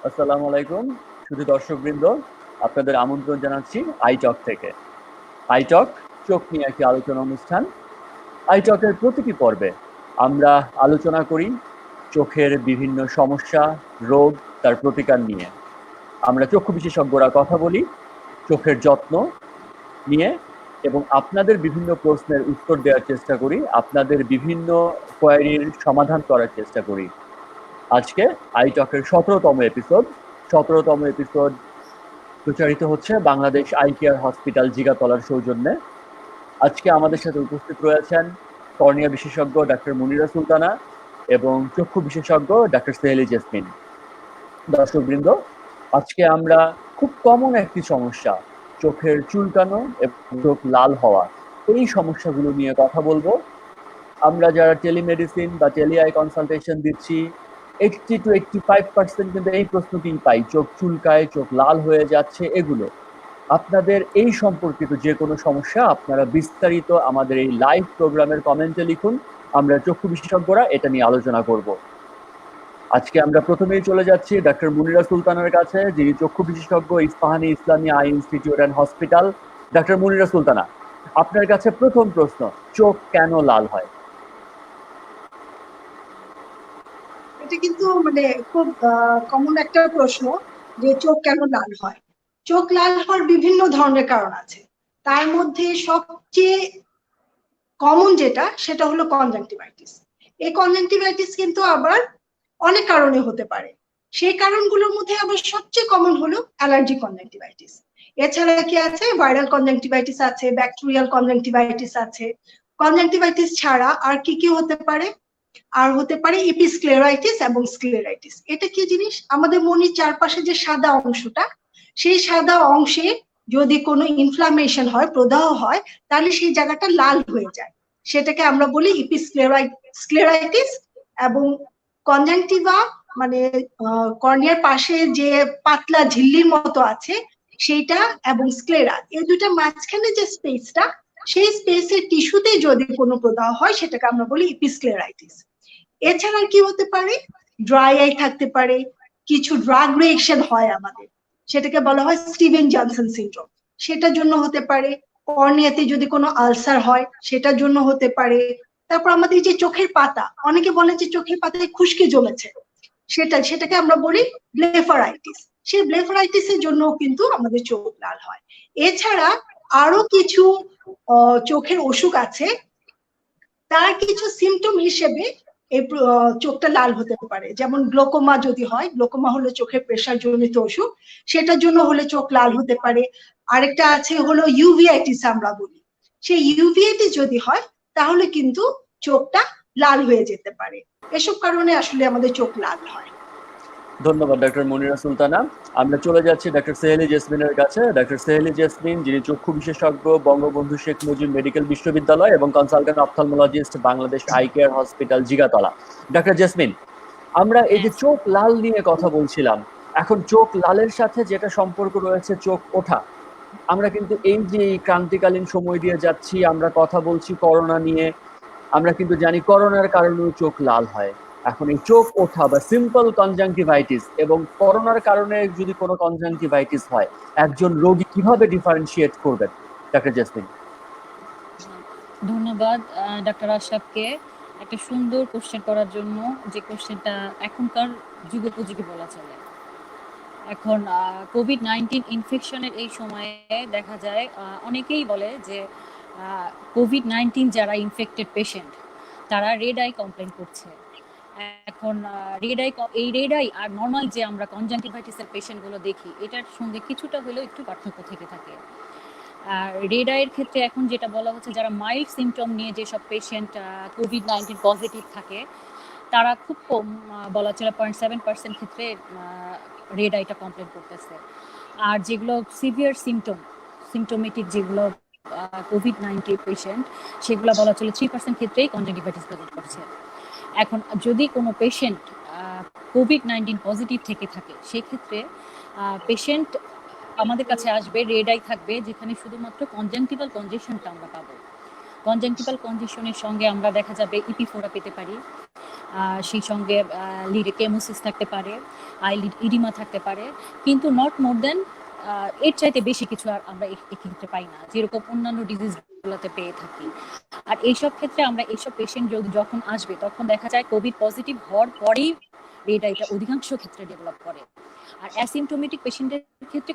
আসসালামু আলাইকুম শুধু দর্শকবৃন্দ, আপনাদের আমন্ত্রণ জানাচ্ছি আইটক থেকে। আইটক চোখ নিয়ে একটি আলোচনা অনুষ্ঠান। আইটকের প্রতিটি পর্বে আমরা আলোচনা করি চোখের বিভিন্ন সমস্যা, রোগ, তার প্রতিকার নিয়ে। আমরা চক্ষু বিশেষজ্ঞরা কথা বলি চোখের যত্ন নিয়ে এবং আপনাদের বিভিন্ন প্রশ্নের উত্তর দেওয়ার চেষ্টা করি, আপনাদের বিভিন্ন কোয়েরির সমাধান করার চেষ্টা করি। আজকে আইটকের 17তম এপিসোড প্রচারিত হচ্ছে বাংলাদেশ আই কেয়ার হসপিটাল জিগাতলার সৌজন্যে। আজকে আমাদের সাথে উপস্থিত রয়েছেন কর্নিয়া বিশেষজ্ঞ ডাক্তার মুনিরা সুলতানা এবং চক্ষু বিশেষজ্ঞ ডাক্তার সেহেলি জেসমিন। দর্শকবৃন্দ, আজকে আমরা খুব কমন একটি সমস্যা, চোখের চুলকানো এবং চোখ লাল হওয়া, এই সমস্যাগুলো নিয়ে কথা বলবো। আমরা যারা টেলিমেডিসিন বা টেলিআই কনসালটেশন দিচ্ছি, 80 to 85% কিন্তু এই প্রশ্নটিই পাই, চোখ চুলকায়, চোখ লাল হয়ে যাচ্ছে। এগুলো আপনাদের এই সম্পর্কিত যে কোনো সমস্যা আপনারা বিস্তারিত আমাদের এই লাইভ প্রোগ্রামের কমেন্টে লিখুন, আমরা চক্ষু বিশেষজ্ঞরা এটা নিয়ে আলোচনা করব। আজকে আমরা প্রথমেই চলে যাচ্ছি ডাক্তার মুনিরা সুলতানের কাছে, যিনি চক্ষু বিশেষজ্ঞ, Ispahani Islami eye institute and hospital. Doctor Munira Sultana, আপনার কাছে প্রথম প্রশ্ন, চোখ কেন লাল হয়? এটা কিন্তু খুব কমন একটা প্রশ্ন যে চোখ কেন লাল হয়। চোখ লাল হওয়ার বিভিন্ন ধরনের কারণ আছে, তার মধ্যে সবচেয়ে কমন যেটা সেটা হলো কনজাংটিভাইটিস। এই কনজাংটিভাইটিস কিন্তু আবার অনেক কারণে হতে পারে। সেই কারণগুলোর মধ্যে আবার সবচেয়ে কমন হলো অ্যালার্জি কনজাংটিভাইটিস। এছাড়া কি আছে, ভাইরাল কনজাংটিভাইটিস আছে, ব্যাকটেরিয়াল কনজাংটিভাইটিস আছে। কনজাংটিভাইটিস ছাড়া আর কি কি হতে পারে? আর হতে পারে ইপিস্ক্লেরাইটিস এবং স্ক্লেরাইটিস। এটা কি জিনিস? আমাদের মনির চারপাশে যে সাদা অংশটা, সেই সাদা অংশে যদি কোনো ইনফ্লামেশন হয়, প্রদাহ হয়, তাহলে সেই জায়গাটা লাল হয়ে যায়, সেটাকে আমরা বলি স্ক্লেরাইটিস। এবং কনজাংটিভা মানে কর্নিয়ার পাশে যে পাতলা ঝিল্লির মতো আছে সেইটা, এবং স্ক্লেরা, এই দুইটা মাঝখানে যে স্পেসটা, সেই স্পেসের টিস্যুতে যদি কোনো প্রদাহ হয় সেটাকে আমরা বলি ইপিস্ক্লেরাইটিস। এছাড়া কি হতে পারে? ড্রাই আই থাকতে পারে, কিছু ড্রাগ রিঅ্যাকশন হয় আমাদের, সেটাকে বলা হয় স্টিভেন জনসন সিনড্রোম, সেটার জন্য হতে পারে। কর্নিয়াতে যদি কোনো আলসার হয় সেটার জন্য হতে পারে। তারপর আমাদের যে চোখের পাতা, অনেকে বলে যে চোখের পাতায় খুশকি জমেছে, সেটাকে আমরা বলি ব্লেফারাইটিস। সেই ব্লেফারাইটিসের জন্য কিন্তু আমাদের চোখ লাল হয়। এছাড়া আরো কিছু চোখের অসুখ আছে, তার কিছু সিমটম হিসেবে এই চোখটা লাল হতে পারে। যেমন গ্লোকোমা যদি হয়, গ্লোকোমা হলো চোখের প্রেশার জনিত অসুখ, সেটার জন্য হলে চোখ লাল হতে পারে। আরেকটা আছে হলো ইউভিআইটিস আমরা বলি, সেই ইউভিআইটিস যদি হয় তাহলে কিন্তু চোখটা লাল হয়ে যেতে পারে। এসব কারণে আসলে আমাদের চোখ লাল হয়। ধন্যবাদ ডাক্তার মুনিরা সুলতানা। আমরা চলে যাচ্ছি ডাক্তার সেহেলি জেসমিনের কাছে। ডাক্তার সেহেলি জেসমিন, যিনি চক্ষু বিশেষজ্ঞ, বঙ্গবন্ধু শেখ মুজিব মেডিকেল বিশ্ববিদ্যালয় এবং consultant ophthalmologist, Bangladesh eye care hospital Jigatola. Doctor Jesmin, আমরা এই যে চোখ লাল নিয়ে কথা বলছিলাম, এখন চোখ লালের সাথে যেটা সম্পর্ক রয়েছে চোখ ওঠা, আমরা কিন্তু এই যে ক্রান্তিকালীন সময় দিয়ে যাচ্ছি, আমরা কথা বলছি করোনা নিয়ে, আমরা কিন্তু জানি করোনার কারণেও চোখ লাল হয়। এখন এই চোখ ওঠা বা সিম্পল কনজাংটিভাইটিস এবং করোনার কারণে যদি কোনো কনজাংটিভাইটিস হয়, একজন রোগী কিভাবে ডিফারেন্সিয়েট করবেন? Doctor jasmine. ধন্যবাদ ডাক্তার আশরাফকে একটা সুন্দর কোশ্চেন করার জন্য, যে কোশ্চেনটা এখনকার যুগোপযোগী বলা চলে। এখন কোভিড-19 ইনফেকশনের এই সময়ে দেখা যায় অনেকেই বলে যে কোভিড-19 যারা ইনফেক্টেড পেশেন্ট তারা রেড আই কমপ্লেন করছে। এখন রেড আই আর নর্মাল যে আমরা কনজাংটিভাইটিসের পেশেন্টগুলো দেখি, এটার সঙ্গে কিছুটা হলেও একটু পার্থক্য থেকে থাকে। রেড আইয়ের ক্ষেত্রে এখন যেটা বলা হচ্ছে, যারা মাইল্ড সিমটম নিয়ে যেসব পেশেন্ট কোভিড-19 পজিটিভ থাকে তারা খুব কম, বলা চলে 0.7% ক্ষেত্রে রেড আইটা কমপ্লেন করতেছে। আর যেগুলো সিভিয়ার সিমটোমেটিক যেগুলো কোভিড-19 পেশেন্ট, সেগুলো বলা চলে 3% ক্ষেত্রেই কনজাংটিভাইটিস প্রেজেন্ট করছে। এখন যদি কোনো পেশেন্ট কোভিড-19 পজিটিভ থেকে থাকে, সেক্ষেত্রে পেশেন্ট আমাদের কাছে আসবে, রেড আই থাকবে, যেখানে শুধুমাত্র কনজাংটিভাল কনজেশনটা আমরা পাবো। কনজাংটিভাল কনজেশনের সঙ্গে আমরা দেখা যাবে ইপিফোরা পেতে পারি, সেই সঙ্গে লিডে কেমোসিস থাকতে পারে, আইলিড ইডিমা থাকতে পারে, কিন্তু নট মোর দেন এর চাইতে বেশি কিছু আর আমরা এক্ষেত্রে পাই না, যেরকম অন্যান্য ডিজিজগুলোতে পেয়ে থাকি। আর এইসব ক্ষেত্রে আমরা এইসব পেশেন্ট যখন আসবে তখন দেখা যায় কোভিড পজিটিভ হওয়ার পরেই এটা অধিকাংশ ক্ষেত্রে ডেভেলপ করে। আর অ্যাসিমটোমেটিক পেশেন্টের ক্ষেত্রে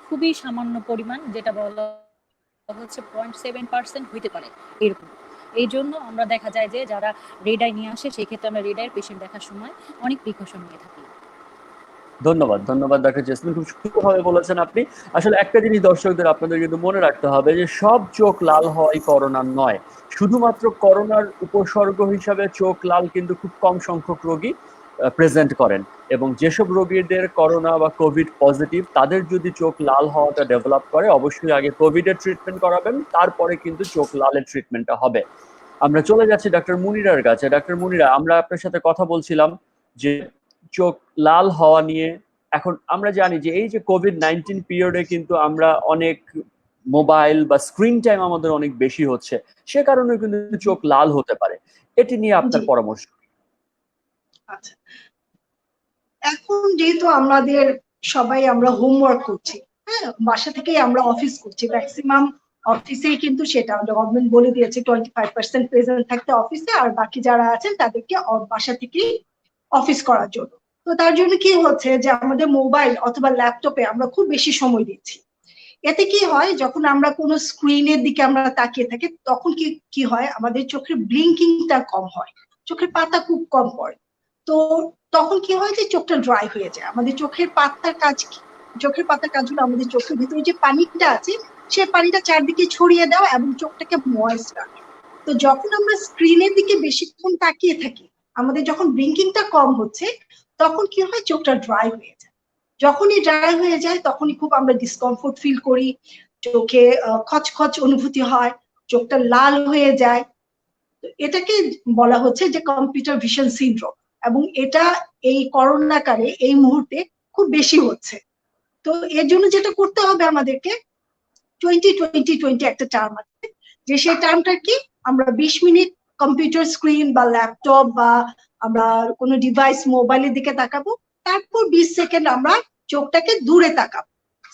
খুবই সামান্য পরিমাণ, যেটা বলা হচ্ছে 0.7% হইতে পারে এরকম। এই জন্য আমরা দেখা যায় যে যারা রেড আই নিয়ে আসে সেই ক্ষেত্রে আমরা রেড আইয়ের পেশেন্ট দেখার সময় অনেক প্রিকশন নিয়ে থাকি। ধন্যবাদ ডক্টর জেসমিন, খুব সুন্দরভাবে বলেছেন আপনি। আসলে একটা জিনিস দর্শকদের আপনাদের কিন্তু মনে রাখতে হবে যে সব চোখ লাল হওয়াই করোনার নয়। শুধুমাত্র করোনার উপসর্গ হিসাবে চোখ লাল কিন্তু খুব কম সংখ্যক রোগী প্রেজেন্ট করেন, এবং যেসব রোগীদের করোনা বা কোভিড পজিটিভ তাদের যদি চোখ লাল হওয়াটা ডেভেলপ করে, অবশ্যই আগে কোভিডের ট্রিটমেন্ট করাবেন, তারপরে কিন্তু চোখ লালের ট্রিটমেন্টটা হবে। আমরা চলে যাচ্ছি ডক্টর মুনিরার কাছে। ডক্টর মুনিরা, আমরা আপনার সাথে কথা বলছিলাম যে চোখ লাল হওয়া নিয়ে। এখন আমরা জানি যে এই যে কোভিড-19 পিরিয়ডে কিন্তু আমরা অনেক মোবাইল বা স্ক্রিন টাইম আমাদের অনেক বেশি হচ্ছে, সে কারণে কিন্তু চোখ লাল হতে পারে। এটি নিয়ে আপনার জি। পরামর্শ? আচ্ছা, এখন যেহেতু আমাদের সবাই আমরা হোমওয়ার্ক করছি, হ্যাঁ, বাসা থেকেই আমরা অফিস করছি, ম্যাক্সিমাম অফিসেই কিন্তু সেটা গভর্নমেন্ট বলে দিয়েছে 25% প্রেজেন্ট থাকতে অফিসে, আর বাকি যারা আছেন তাদেরকে বাসা থেকেই অফিস করার জন্য। তো তার জন্য কি হচ্ছে যে আমাদের মোবাইল অথবা ল্যাপটপে আমরা খুব বেশি সময় দিচ্ছি। এতে কি হয়, যখন আমরা কোনো স্ক্রিনের দিকে আমরা তাকিয়ে থাকি তখন কি হয়, আমাদের চোখের ব্লিঙ্কিংটা কম হয়, চোখের পাতা খুব কম পড়ে। তো তখন কি হয় যে চোখটা ড্রাই হয়ে যায়। আমাদের চোখের পাতার কাজ কি? চোখের পাতার কাজ হলো আমাদের চোখের ভিতরে যে পানিটা আছে সেই পানিটা চারদিকে ছড়িয়ে দেওয়া এবং চোখটাকে ময়েস্ট রাখা। তো যখন আমরা স্ক্রিনের দিকে বেশিক্ষণ তাকিয়ে থাকি, আমাদের যখন ব্লিঙ্কিংটা কম হচ্ছে, তখন কি হয়, চোখটা ড্রাই হয়ে যায়। যখনই ড্রাই হয়ে যায় তখনই খুব আমরা ডিসকমফোর্ট ফিল করি, চোখে খচখচ অনুভূতি হয়, চোখটা লাল হয়ে যায়। তো এটাকে বলা হচ্ছে যে কম্পিউটার ভিশন সিনড্রোম, এবং এটা এই করোনা কালে এই মুহূর্তে খুব বেশি হচ্ছে। তো এর জন্য যেটা করতে হবে আমাদেরকে, 20-20-20 একটা টার্ম আছে, যে সেই টার্মটা কি, আমরা 20 মিনিট কম্পিউটার স্ক্রিন বা ল্যাপটপ বা আমরা কোনো ডিভাইস মোবাইলের দিকে তাকাবো, তারপর 20 সেকেন্ড আমরা চোখটাকে দূরে তাকাবো,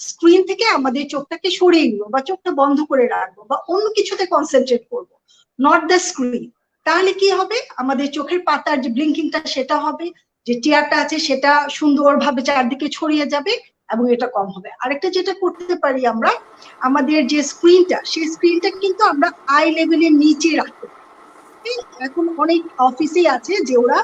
স্ক্রিন থেকে আমাদের চোখটাকে সরিয়ে নিব বা চোখটা বন্ধ করে রাখবো বা অন্য কিছুতে কনসেন্ট্রেট করবো, নট দ্য স্ক্রিন। তাহলে কি হবে, আমাদের চোখের পাতার যে ব্লিঙ্কিংটা সেটা হবে, যে টিয়ারটা আছে সেটা সুন্দরভাবে চারদিকে ছড়িয়ে যাবে এবং এটা কম হবে। আরেকটা যেটা করতে পারি আমরা, আমাদের যে স্ক্রিনটা সেই স্ক্রিনটা কিন্তু আমরা আই লেভেলের নিচে রাখতে পারি। এখন অনেক অফিসেই আছে যে ওরা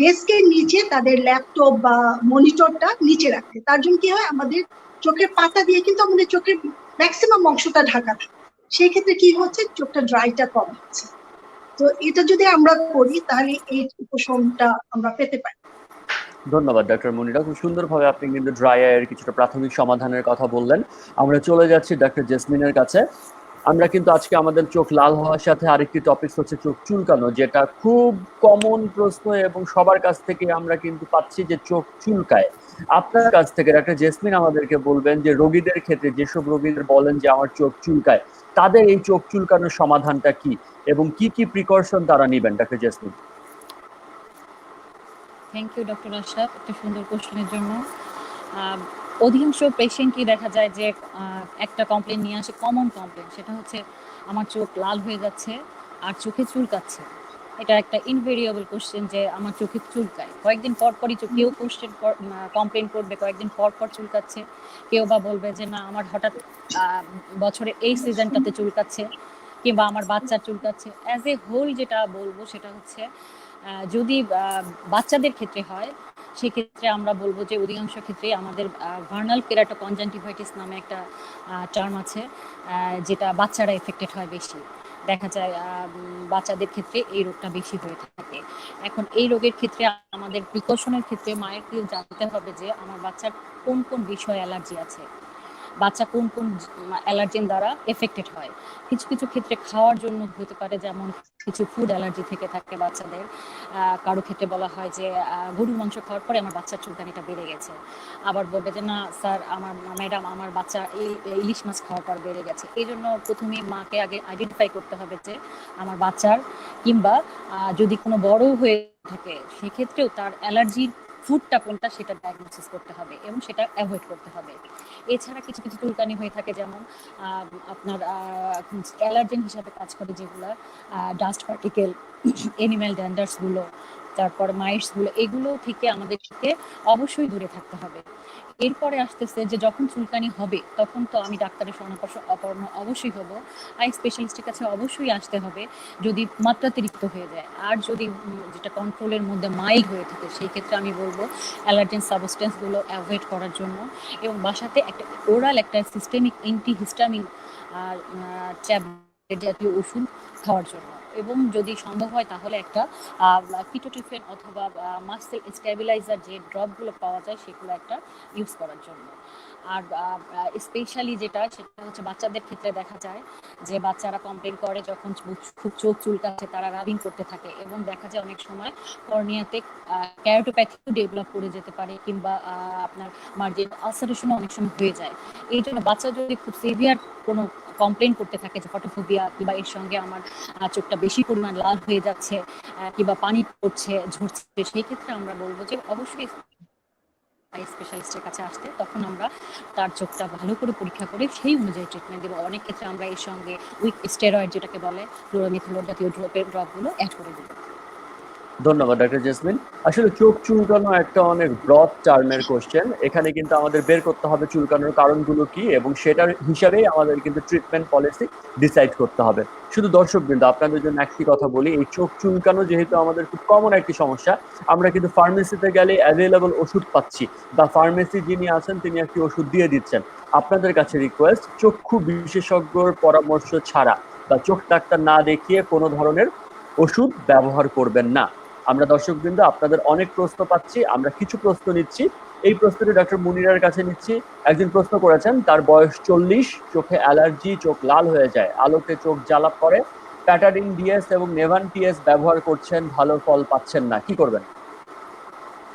ডেস্কের নিচে তাদের ল্যাপটপ বা মনিটরটা নিচে রাখে। তার জন্য কি হয়, আমাদের চোখের পাতা দিয়ে কিন্তু আমাদের চোখের ম্যাক্সিমাম অংশটা ঢাকা থাকে, সেই ক্ষেত্রে কি হচ্ছে, চোখটা ড্রাইটা কম হচ্ছে। তো এটা যদি আমরা করি তাহলে এই উপশমটা আমরা পেতে পারি। ধন্যবাদ ডক্টর মুনিরা, খুব সুন্দরভাবে আপনি কিন্তু ড্রাই আইয়ের কিছুটা প্রাথমিক সমাধানের কথা বললেন। আমরা চলে যাচ্ছি ডক্টর জেসমিনের কাছে। আমরা কিন্তু আজকে আমাদের চোখ লাল হওয়ার সাথে আরেকটি টপিক হচ্ছে চোখ চুলকানো, যেটা খুব কমন প্রশ্ন এবং সবার কাছ থেকে আমরা কিন্তু পাচ্ছি যে চোখ চুলকায়। আপনার কাছ থেকে ডক্টর জেসমিন আমাদেরকে বলবেন যে রোগীদের ক্ষেত্রে, যেসব রোগীদের বলেন যে আমার চোখ চুলকায়, তাদের এই চোখ চুলকানোর সমাধানটা কি এবং কি কি প্রিকশন তারা নেবেন? Doctor Jesmin. Thank you doctor Ashraf একটা সুন্দর কোশ্চেনের জন্য। অধিকাংশ পেশেন্টই দেখা যায় যে একটা কমপ্লেন নিয়ে আসে, কমন কমপ্লেন, সেটা হচ্ছে আমার চোখ লাল হয়ে যাচ্ছে আর চোখে চুলকাচ্ছে। এটা একটা ইনভেরিয়েবল কোশ্চেন যে আমার চোখে চুলকায়, কয়েকদিন পর পরই কেউ কমপ্লেন করবে কয়েকদিন পর পর চুলকাচ্ছে, কেউ বা বলবে যে না আমার হঠাৎ বছরের এই সিজনটাতে চুলকাচ্ছে, কিংবা আমার বাচ্চার চুলকাচ্ছে। অ্যাজ এ হোল যেটা বলবো সেটা হচ্ছে, যদি বাচ্চাদের ক্ষেত্রে হয় সেক্ষেত্রে আমরা বলবো যে অধিকাংশ ক্ষেত্রে আমাদের ভার্নাল কেরাটোকনজাংটিভাইটিস নামে একটা টার্ম আছে, যেটা বাচ্চারা এফেক্টেড হয় বেশি। দেখা যায় বাচ্চাদের ক্ষেত্রে এই রোগটা বেশি হয়ে থাকে। এখন এই রোগের ক্ষেত্রে আমাদের প্রিকশনের ক্ষেত্রে মায়েরকে জানতে হবে যে আমার বাচ্চার কোন কোন বিষয়ে অ্যালার্জি আছে, বাচ্চা কোন কোন অ্যালার্জেন দ্বারা এফেক্টেড হয়। কিছু কিছু ক্ষেত্রে খাওয়ার জন্য হতে পারে, যেমন কিছু ফুড অ্যালার্জি থেকে থাকে বাচ্চাদের। কারো ক্ষেত্রে বলা হয় যে গরুর মাংস খাওয়ার পরে আমার বাচ্চার চুলকানিটা বেড়ে গেছে। আবার বলবে যে না স্যার, ম্যাডাম আমার বাচ্চা ইলিশ মাছ খাওয়ার পর বেড়ে গেছে। এই জন্য প্রথমেই মাকে আগে আইডেন্টিফাই করতে হবে যে আমার বাচ্চার, কিংবা যদি কোনো বড় হয়ে থাকে সেক্ষেত্রেও তার অ্যালার্জির ফুডটা কোনটা সেটা ডায়াগনোসিস করতে হবে এবং সেটা অ্যাভয়েড করতে হবে। এছাড়া কিছু কিছু চুলকানি হয়ে থাকে, যেমন আপনার অ্যালার্জেন হিসাবে কাজ করে যেগুলো ডাস্ট পার্টিকেল, এনিম্যাল ড্যান্ডার্সগুলো, তারপর মাইটসগুলো, এগুলো থেকে আমাদেরকে অবশ্যই দূরে থাকতে হবে। এরপরে আসতেছে যে যখন চুলকানি হবে তখন তো আমি ডাক্তারের শরণাপন্ন অবশ্যই হব, আই স্পেশালিস্টের কাছে অবশ্যই আসতে হবে যদি মাত্রাতিরিক্ত হয়ে যায়। আর যদি যেটা কন্ট্রোলের মধ্যে মাইল্ড হয়ে থাকে সেই ক্ষেত্রে আমি বলবো অ্যালার্জেন সাবস্টেন্সগুলো অ্যাভয়েড করার জন্য এবং বাসাতে একটা ওরাল একটা সিস্টেমিক অ্যান্টিহিস্টামিন ট্যাবলেট জাতীয় ওষুধ খাওয়ার জন্য, এবং যদি সম্ভব হয় তাহলে একটা কিটোটিফেন অথবা মাসেল স্টেবিলাইজার যে ড্রপগুলো পাওয়া যায় সেগুলো একটা ইউজ করার জন্য। আর স্পেশালি সেটা হচ্ছে বাচ্চাদের ক্ষেত্রে দেখা যায় যে বাচ্চারা কমপ্লেন করে যখন খুব চোখ চুলকাচ্ছে তারা রাবিং করতে থাকে, এবং দেখা যায় অনেক সময় কর্নিয়াতে ক্যারোটোপ্যাথিও ডেভেলপ করে যেতে পারে, কিংবা আপনার মার্জিন আলসারেশনও অনেক সময় হয়ে যায়। এই জন্য বাচ্চা যদি খুব সিভিয়ার কোনো কমপ্লেন করতে থাকে যে ফটোফোবিয়া, কিংবা এর সঙ্গে আমার চোখটা বেশি পরিমাণ লাল হয়ে যাচ্ছে, কিংবা পানি পড়ছে, ঝরছে, সেই ক্ষেত্রে আমরা বলবো যে অবশ্যই স্পেশালিস্টের কাছে আসতে। তখন আমরা তার চোখটা ভালো করে পরীক্ষা করে সেই অনুযায়ী ট্রিটমেন্ট দেবো। অনেক ক্ষেত্রে আমরা এর সঙ্গে উইক স্টেরয়েড যেটাকে বলে ক্লোরামিথিলন জাতীয় ড্রপগুলো অ্যাড করে দেবো। ধন্যবাদ ডক্টর জেসমিন। আসলে চোখ চুলকানো একটা অনেক ব্রড টার্মের কোশ্চেন। এখানে কিন্তু আমাদের বের করতে হবে চুলকানোর কারণগুলো কি, এবং সেটার হিসাবেই আমাদের কিন্তু ট্রিটমেন্ট পলিসি ডিসাইড করতে হবে। শুধু দর্শকবৃন্দ আপনাদের জন্য একটি কথা বলি, এই চোখ চুলকানো যেহেতু আমাদের খুব কমন একটি সমস্যা, আমরা কিন্তু ফার্মেসিতে গেলে অ্যাভেলেবল ওষুধ পাচ্ছি, বা ফার্মেসি যিনি আছেন তিনি একটি ওষুধ দিয়ে দিচ্ছেন। আপনাদের কাছে রিকোয়েস্ট, চক্ষু বিশেষজ্ঞর পরামর্শ ছাড়া বা চোখ ডাক্তার না দেখিয়ে কোনো ধরনের ওষুধ ব্যবহার করবেন না। আমরা দর্শকবৃন্দ আপনাদের অনেক প্রশ্ন পাচ্ছি, আমরা কিছু প্রশ্ন নিচ্ছি। এই প্রশ্নটি ডক্টর মুনিরার কাছে নিচ্ছি। একজন প্রশ্ন করেছেন, তার বয়স 40, চোখে অ্যালার্জি, চোখ লাল হয়ে যায়, আলোতে চোখ জ্বালা করে, প্যাটাডিন ডিএস এবং নেভান টিএস ব্যবহার করছেন, ভালো ফল পাচ্ছেন না, কি করবেন?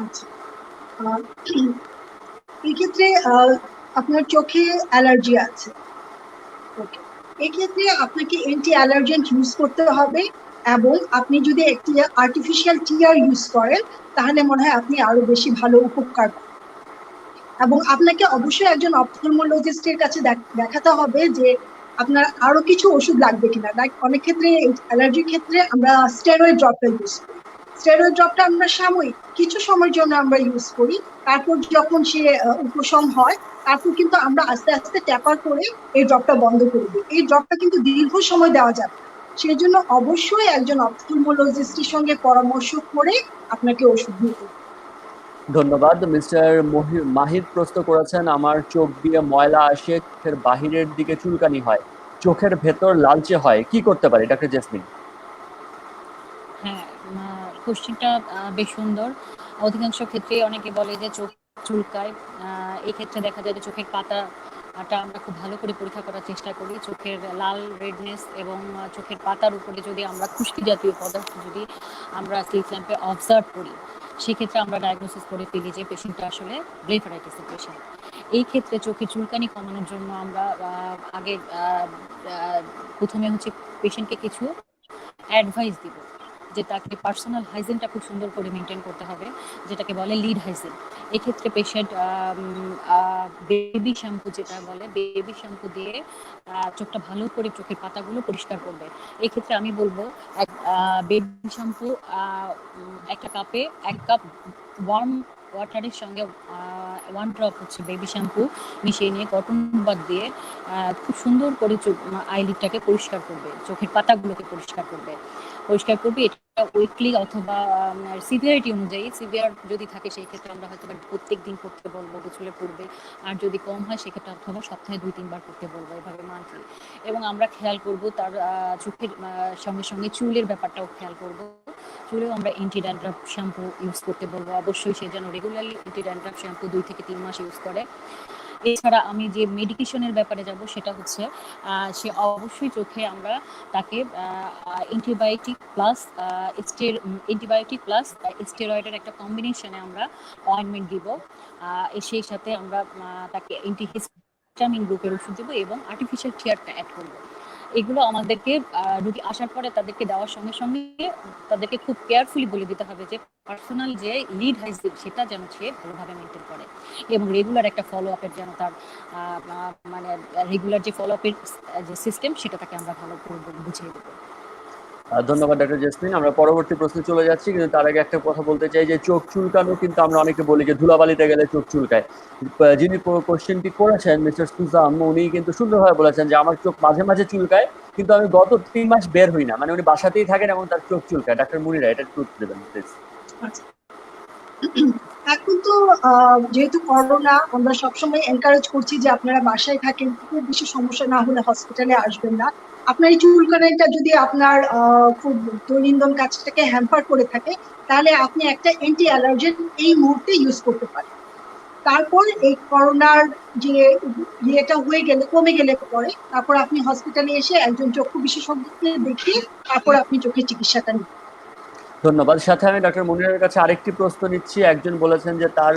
আচ্ছা, এই ক্ষেত্রে আপনার চোখে অ্যালার্জি আছে, ওকে, এক্ষেত্রে আপনাকে অ্যান্টি অ্যালার্জেন্ট ইউজ করতে হবে, এবং আপনি যদি একটি আর্টিফিশিয়াল টিয়ার ইউজ করেন তাহলে মনে হয় আপনি আরো বেশি ভালো উপকার পাবেন। এবং আপনাকে অবশ্যই একজন অপথলমোলজিস্টের কাছে দেখাতে হবে যে আপনার আরো কিছু ওষুধ লাগবে কিনা। অনেক ক্ষেত্রে অ্যালার্জির ক্ষেত্রে আমরা স্টেরয়েড ড্রপটা ইউজ করি। স্টেরয়েড ড্রপটা আমরা সাময়িক কিছু সময়ের জন্য আমরা ইউজ করি, তারপর যখন সে উপশম হয় তারপর কিন্তু আমরা আস্তে আস্তে ট্যাপার করে এই ড্রপটা বন্ধ করে দিই। এই ড্রপটা কিন্তু দীর্ঘ সময় দেওয়া যাবে, সেই জন্য অবশ্যই একজন অপথলমোলজিস্টের সঙ্গে পরামর্শ করে আপনাকে ওষুধ দিতে হবে। ধন্যবাদ। মিস্টার মাহির প্রশ্ন করেছেন, আমার চোখ দিয়ে ময়লা আসে, চোখের বাহিরের দিকে চুলকানি হয়, চোখের ভেতর লালচে হয়, কি করতে পারি ডক্টর জেসমিন? হ্যাঁ, কোশ্চেনটা বেশ সুন্দর। অধিকাংশ ক্ষেত্রে অনেকে বলে যে চোখ চুলকায়। এই ক্ষেত্রে দেখা যায় যে চোখের পাতাটা আমরা খুব ভালো করে পরীক্ষা করার চেষ্টা করি। চোখের লাল রেডনেস এবং চোখের পাতার উপরে যদি আমরা খুশকি জাতীয় পদার্থ যদি আমরা স্লিট ল্যাম্পে অবজার্ভ করি, সেক্ষেত্রে আমরা ডায়াগনোসিস করে ফেলি যে পেশেন্টটা আসলে ব্লেফারাইটিসের পেশেন্ট। এই ক্ষেত্রে চোখের চুলকানি কমানোর জন্য আমরা আগে প্রথমে হচ্ছে পেশেন্টকে কিছু অ্যাডভাইস দিব যে তাকে পার্সোনাল হাইজিনটা খুব সুন্দর করে মেনটেন করতে হবে, যেটাকে বলে লিড হাইজিন। এক্ষেত্রে পেশেন্ট বেবি শ্যাম্পু, যেটা বলে বেবি শ্যাম্পু দিয়ে চোখটা ভালো করে চোখের পাতাগুলো পরিষ্কার করবে। এক্ষেত্রে আমি বলবো বেবি শ্যাম্পু একটা কাপে 1 কাপ ওয়ার্ম ওয়াটারের সঙ্গে 1 ড্রপ হচ্ছে বেবি শ্যাম্পু মিশিয়ে নিয়ে কটন বাদ দিয়ে খুব সুন্দর করে আইলিডটাকে পরিষ্কার করবে, চোখের পাতাগুলোকে পরিষ্কার করবে। এটা উইকলি অথবা সিভিয়ারিটি অনুযায়ী, সিভিয়ার যদি থাকে সেই ক্ষেত্রে আমরা হয়তো প্রত্যেক দিন করতে বলবো গোসলের পূর্বে, আর যদি কম হয় সেক্ষেত্রে অথবা সপ্তাহে 2-3 বার করতে বলবো, এভাবে মান্থলি। এবং আমরা খেয়াল করব তার চোখের সঙ্গে সঙ্গে চুলের ব্যাপারটাও খেয়াল করব। চুলেও আমরা অ্যান্টি ড্যান্ড্রাফ শ্যাম্পু ইউজ করতে বলবো, অবশ্যই সে যেন রেগুলারলি অ্যান্টি ড্যান্ড্রাফ শ্যাম্পু 2 থেকে 3 মাস ইউজ করে। এছাড়া আমি যে মেডিকেশনের ব্যাপারে যাব সেটা হচ্ছে সে অবশ্যই চোখে আমরা তাকে অ্যান্টিবায়োটিক প্লাস স্টেরয়েডের একটা কম্বিনেশনে আমরা অয়েন্টমেন্ট দিব। সেই সাথে আমরা তাকে অ্যান্টিহিস্টামিন গ্রুপের ওষুধ দেবো এবং আর্টিফিশিয়াল টিয়ারটা অ্যাড করবো। এগুলো আমাদেরকে রুগী আসার পরে তাদেরকে দেওয়ার সঙ্গে সঙ্গে তাদেরকে খুব কেয়ারফুলি বলে দিতে হবে যে পার্সোনাল যে লিড হাইজিন সেটা যেন সে ভালোভাবে মেনটেন করে এবং রেগুলার একটা ফলো আপের যেন তার মানে রেগুলার যে ফলো আপের যে সিস্টেম সেটা তাকে আমরা ভালো করে বুঝিয়ে দেবো। ধন্যবাদ ডক্টর জেসমিন। আমরা পরবর্তী প্রশ্নে চলে যাচ্ছি, কিন্তু তার আগে একটা কথা বলতে চাই যে চোখ চুলকানো কিন্তু আমরা অনেকে বলি যে ধুলাবালিতে গেলে চোখ চুলকায়। যিনি কোশ্চেনটি করেছেন মিস্টার সুজাম, উনি কিন্তু সুন্দরভাবে বলেছেন যে আমার চোখ মাঝে মাঝে চুলকায়, কিন্তু আমি গত 3 মাস বের হই না। মানে উনি বাসাতেই থাকেন এবং তার চোখ চুলকায়। ডাক্তার মুনিরা এটা একটু উত্তর দেবেন প্লিজ। এখন তো যেহেতু করোনা, আমরা সবসময় এনকারেজ করছি যে আপনারা বাসায় থাকেন, খুব বেশি সমস্যা না হলে হসপিটালে আসবেন না। আপনার এই চুলকানিটা যদি আপনার খুব দৈনন্দিন কাজটাকে হ্যাম্পার করে থাকে, তাহলে আপনি একটা অ্যান্টি অ্যালার্জেন এই মুহূর্তে ইউজ করতে পারেন। তারপর এই করোনার যে ইয়েটা হয়ে গেলে, কমে গেলে পরে তারপর আপনি হসপিটালে এসে একজন চক্ষু বিশেষজ্ঞকে দেখিয়ে তারপর আপনি চোখের চিকিৎসাটা নিন। ধন্যবাদ। সাথে আমি ডক্টর মুনিরের কাছে আরেকটি প্রশ্ন নিচ্ছি। একজন বলেছেন যে তার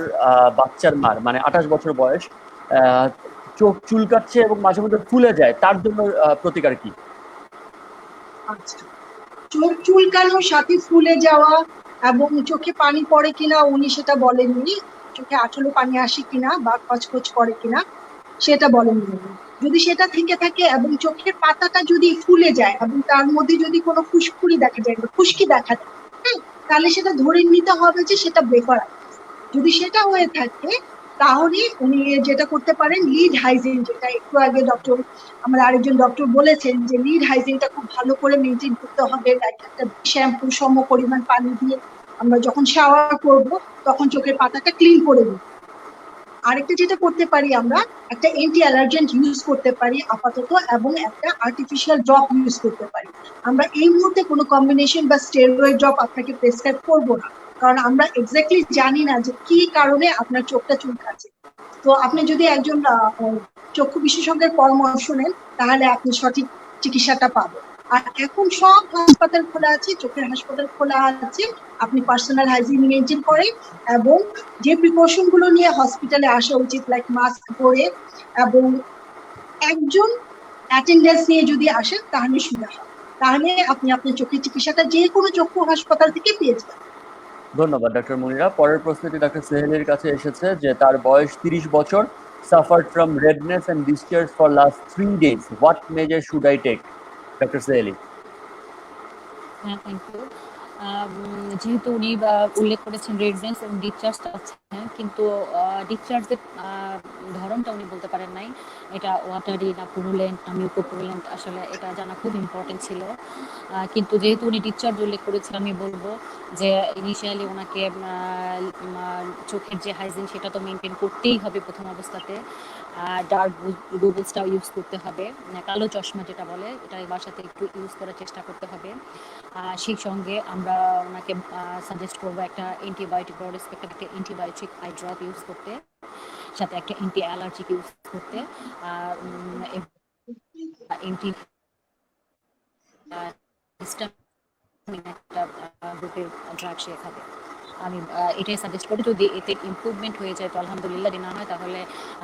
বাচ্চার মার, মানে 28 বছর বয়স, চোখ চুলকাচ্ছে এবং মাঝে মধ্যে ফুলে যায়, তার জন্য প্রতিকার কি? আচ্ছা, চোখ চুলকানোর সাথে ফুলে যাওয়া এবং চোখে পানি পড়ে কিনা উনি সেটা বলেননি, চোখে আঠলো পানি আসে কিনা বা খচখচ করে কিনা সেটা বলেননি। যদি সেটা থেকে থাকে এবং চোখের পাতাটা যদি ফুলে যায় এবং তার মধ্যে যদি কোনো ফুসকুড়ি দেখা যায় বা খুশকি দেখা যায়, তাহলে সেটা ধরে নিতে হবে যে সেটা ব্লেফারাইটিস। যদি সেটা হয়ে থাকে তাহলে উনি যেটা করতে পারেন, লিড হাইজিন, যেটা একটু আগে আমার আরেকজন ডক্টর বলেছেন যে লিড হাইজিনটা খুব ভালো করে মেনটেন করতে হবে। একটা শ্যাম্পু সম পরিমাণ পানি দিয়ে আমরা যখন শাওয়ার করব তখন চোখের পাতাটা ক্লিন করে দিই। আরেকটা যেটা করতে পারি, আমরা একটা অ্যান্টি অ্যালার্জেন্ট ইউজ করতে পারি আপাতত, এবং একটা আর্টিফিশিয়াল ড্রপ ইউজ করতে পারি। আমরা এই মুহূর্তে কোনো কম্বিনেশন বা স্টেরয়েড ড্রপ আপনাকে প্রেসক্রাইব করব না, কারণ আমরা এক্স্যাক্টলি জানি না যে কি কারণে আপনার চোখটা চুলকাচ্ছে। তো আপনি যদি একজন চক্ষু বিশেষজ্ঞের পরামর্শ নেন তাহলে আপনি সঠিক চিকিৎসাটা পাবেন। আর এখন সব হাসপাতাল খোলা আছে, চোখের হাসপাতাল খোলা আছে, আপনি পার্সোনাল হাইজিন মেনটেন করেন এবং যে প্রিকশন গুলো নিয়ে হসপিটালে আসা উচিত, লাইক মাস্ক পরে এবং একজন অ্যাটেন্ডেন্স নিয়ে যদি আসেন তাহলে সুবিধা হয়, তাহলে আপনি আপনার চোখের চিকিৎসাটা যে কোনো চক্ষু হাসপাতাল থেকে পেয়ে যাবেন। ধন্যবাদ ডক্টর মুনিরা। পরের প্রশ্নটি ডক্টর সেহেলের কাছে এসেছে যে তার বয়স 30 বছর, suffered from redness and discharge for last 3 days. What measure should I take? Doctor Seheli. হ্যাঁ, থ্যাংক ইউ। যেহেতু উনি উল্লেখ করেছেন রেডনেস এবং ডিসচার্জটা আছে, কিন্তু ডিসচার্জের ধরনটা উনি বলতে পারেন নাই, এটা ওয়াটারি না পুরুলেন্ট না মিউকোপুরুলেন্ট, আসলে এটা জানা খুব ইম্পর্টেন্ট ছিল। কিন্তু যেহেতু উনি ডিসচার্জ উল্লেখ করেছেন, আমি বলবো যে ইনিশিয়ালি ওনাকে চোখের যে হাইজিন সেটা তো মেনটেন করতেই হবে প্রথম অবস্থাতে। ডার্ক গুগলসটাও ইউজ করতে হবে, কালো চশমা যেটা বলে এটা বাসাতে একটু ইউজ করার চেষ্টা করতে হবে। সেই সঙ্গে আমরা ওনাকে সাজেস্ট করবো একটা অ্যান্টিবায়োটিক, ব্রড স্পেকট্রাম একটা অ্যান্টিবায়োটিক আই ড্রপ ইউজ করতে, সাথে একটা অ্যান্টি অ্যালার্জিক ইউজ করতে, অ্যান্টি হিস্টামিন একটা গ্রুপের ড্রাগ সে খাবে। আমি এটাই সাজেস্ট করি। যদি এতে ইমপ্রুভমেন্ট হয়ে যায় তো আলহামদুলিল্লাহ, যদি না হয় তাহলে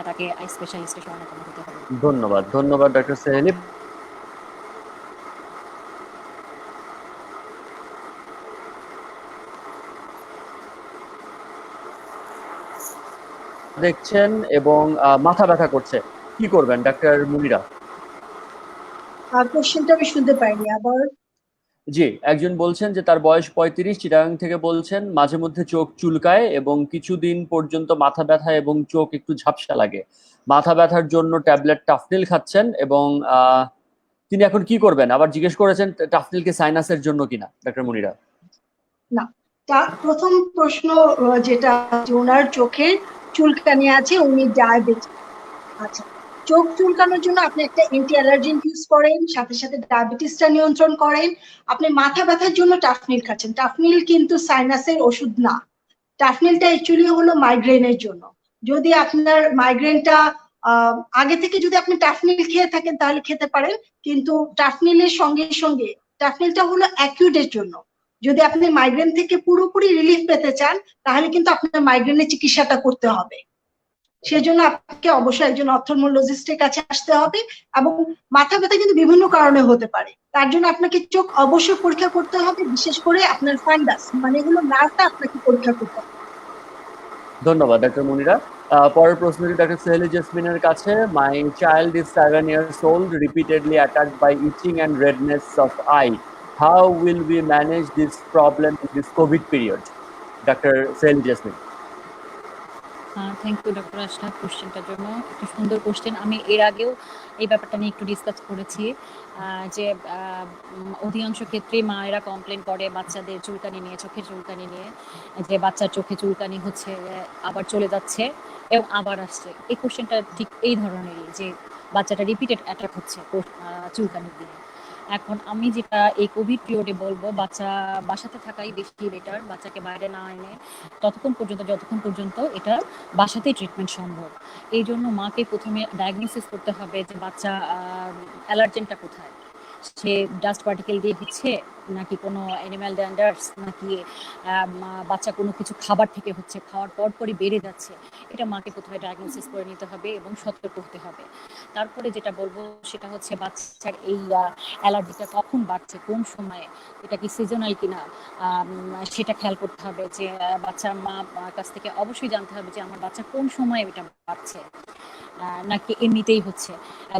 তাকে আই স্পেশালিস্টের শরণাপন্ন হতে হবে। ধন্যবাদ। ধন্যবাদ ডক্টর সেহেলি। দেখছেন এবং মাথা ব্যথা করছে, কি করবেন ডাক্তার মুনিরা? কোশ্চেনটা আমি শুনতে পাইনি, আবার। জি, একজন বলছেন যে তার বয়স 35, চিটাগাং থেকে বলছেন, মাঝে মধ্যে চোখ চুলকায় এবং কিছুদিন পর্যন্ত মাথা ব্যথা এবং চোখ একটু ঝাপসা লাগে। মাথা ব্যথার জন্য ট্যাবলেট টাফনিল খাচ্ছেন এবং তিনি এখন কি করবেন? আবার জিজ্ঞেস করেছেন টাফনিল কি সাইনাসের জন্য কিনা ডাক্তার মুনিরা? না, প্রথম প্রশ্ন যেটা ওনার চোখের চুলকানি আছে, উনি ডায়াবেটিক। আচ্ছা, চোখ চুলকানোর জন্য আপনি একটা অ্যান্টি অ্যালার্জেন ইউজ করেন, সাথে সাথে ডায়াবেটিসটা নিয়ন্ত্রণ করেন। আপনি মাথা ব্যথার জন্য টাফনিল খাচ্ছেন, টাফনিল কিন্তু সাইনাসের ওষুধ না। টাফনিলটা অ্যাকচুয়ালি হলো মাইগ্রেনের জন্য। যদি আপনার মাইগ্রেনটা আগে থেকে যদি আপনি টাফনিল খেয়ে থাকেন তাহলে খেতে পারেন, কিন্তু টাফনিলের সঙ্গে সঙ্গে টাফনিলটা হলো অ্যাকিউটের জন্য। যদি আপনি মাইগ্রেন থেকে পুরোপুরি রিলিফ পেতে চান তাহলে কিন্তু আপনার মাইগ্রেনের চিকিৎসাটা করতে হবে। সেজন্য আপনাকে অবশ্যই একজন অপথলমোলজিস্টের কাছে আসতে হবে। এবং মাথা ব্যথা কিন্তু বিভিন্ন কারণে হতে পারে, তার জন্য আপনাকে চোখ অবশ্যই পরীক্ষা করতে হবে, বিশেষ করে আপনার ফান্ডাস মানে হলো নার্ভটা আপনাকে পরীক্ষা করতে হবে। ধন্যবাদ ডাক্তার মুনিরা। পরের প্রশ্নটি ডাক্তার সেহেলি জেসমিনের কাছে। My child is 7 years old, repeatedly attacked by itching and redness of eye. How will we manage this problem in this COVID period? Doctor Seheli Jesmin. Thank you doctor Ashraf কোশ্চেনটার জন্য। একটা সুন্দর কোশ্চেন। আমি এর আগেও এই ব্যাপারটা নিয়ে একটু ডিসকাস করেছি যে অধিকাংশ ক্ষেত্রেই মায়েরা কমপ্লেন করে বাচ্চাদের চুলকানি নিয়ে, চোখের চুলকানি নিয়ে, যে বাচ্চার চোখে চুলকানি হচ্ছে, আবার চলে যাচ্ছে এবং আবার আসছে। এই কোশ্চেনটা ঠিক এই ধরনেরই, যে বাচ্চাটা রিপিটেড অ্যাটাক হচ্ছে চুলকানি দিয়ে। এখন আমি যেটা এই কোভিড পিরিয়ডে বলবো, বাসাতে থাকাই বেশি বেটার, বাচ্চাকে বাইরে না এনে যতক্ষণ পর্যন্ত এটা বাসাতেই ট্রিটমেন্ট সম্ভব। এই জন্য মাকে প্রথমে ডায়াগনোসিস করতে হবে যে বাচ্চা অ্যালার্জেনটা কোথায়, সে ডাস্ট পার্টিকেল দিয়ে হচ্ছে নাকি কোনো অ্যানিম্যাল ড্যান্ডার্স, নাকি বাচ্চা কোনো কিছু খাবার থেকে হচ্ছে, খাওয়ার পরই বেড়ে যাচ্ছে। এটা মাকে প্রথমে ডায়াগনোসিস করে নিতে হবে এবং সতর্ক হতে হবে। তারপরে যেটা বলবো সেটা হচ্ছে বাচ্চার এই অ্যালার্জিটা কখন বাড়ছে, কোন সময়ে, এটা কি সিজনাল কিনা, সেটা খেয়াল করতে হবে। যে বাচ্চার মা কাছ থেকে অবশ্যই জানতে হবে যে আমার বাচ্চা কোন সময়ে এটা বাড়ছে নাকি এমনিতেই হচ্ছে।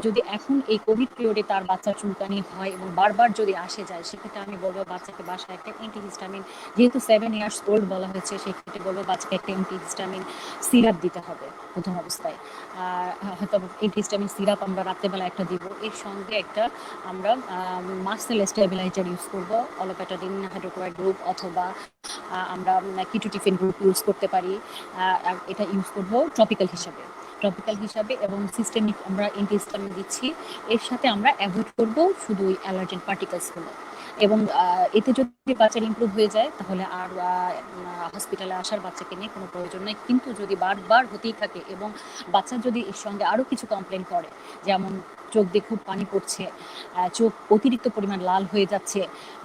যদি এখন এই কোভিড পিরিয়ডে তার বাচ্চার চুলকানি হয় এবং বারবার যদি আসে যায়, সেক্ষেত্রে আমি বলবো বাচ্চাকে বাসায় একটা অ্যান্টিহিস্টামিন, যেহেতু 7 years old বলা হয়েছে, সেক্ষেত্রে বলবো বাচ্চাকে একটা অ্যান্টিহিস্টামিন সিরাপ দিতে হবে প্রথম অবস্থায়। হয়তো অ্যান্টিহিস্টামিন সিরাপ আমরা রাত্রেবেলা একটা দিব, এর সঙ্গে একটা আমরা মাসেল স্টেবিলাইজার ইউজ করবো, অলোপ্যাটাডিন হাইড্রোক্লোরাইড গ্রুপ, অথবা আমরা কিটোটিফিন গ্রুপ ইউজ করতে পারি। এটা ইউজ করবো টপিক্যাল হিসাবে এবং সিস্টেমিক আমরা অ্যান্টিহিস্টামিন দিচ্ছি। এর সাথে আমরা অ্যাভয়েড করব শুধু ওই অ্যালার্জেন পার্টিকেলসগুলো। এবং এতে যদি বাচ্চার ইমপ্রুভ হয়ে যায় তাহলে আর হসপিটালে আসার বাচ্চাকে নিয়ে কোনো প্রয়োজন নেই। কিন্তু যদি বারবার হতেই থাকে এবং বাচ্চা যদি এর সঙ্গে আরও কিছু কমপ্লেন করে, যেমন চোখ দিয়ে খুব পানি পড়ছে, চোখ অতিরিক্ত পরিমাণ লাল হয়ে যাচ্ছে,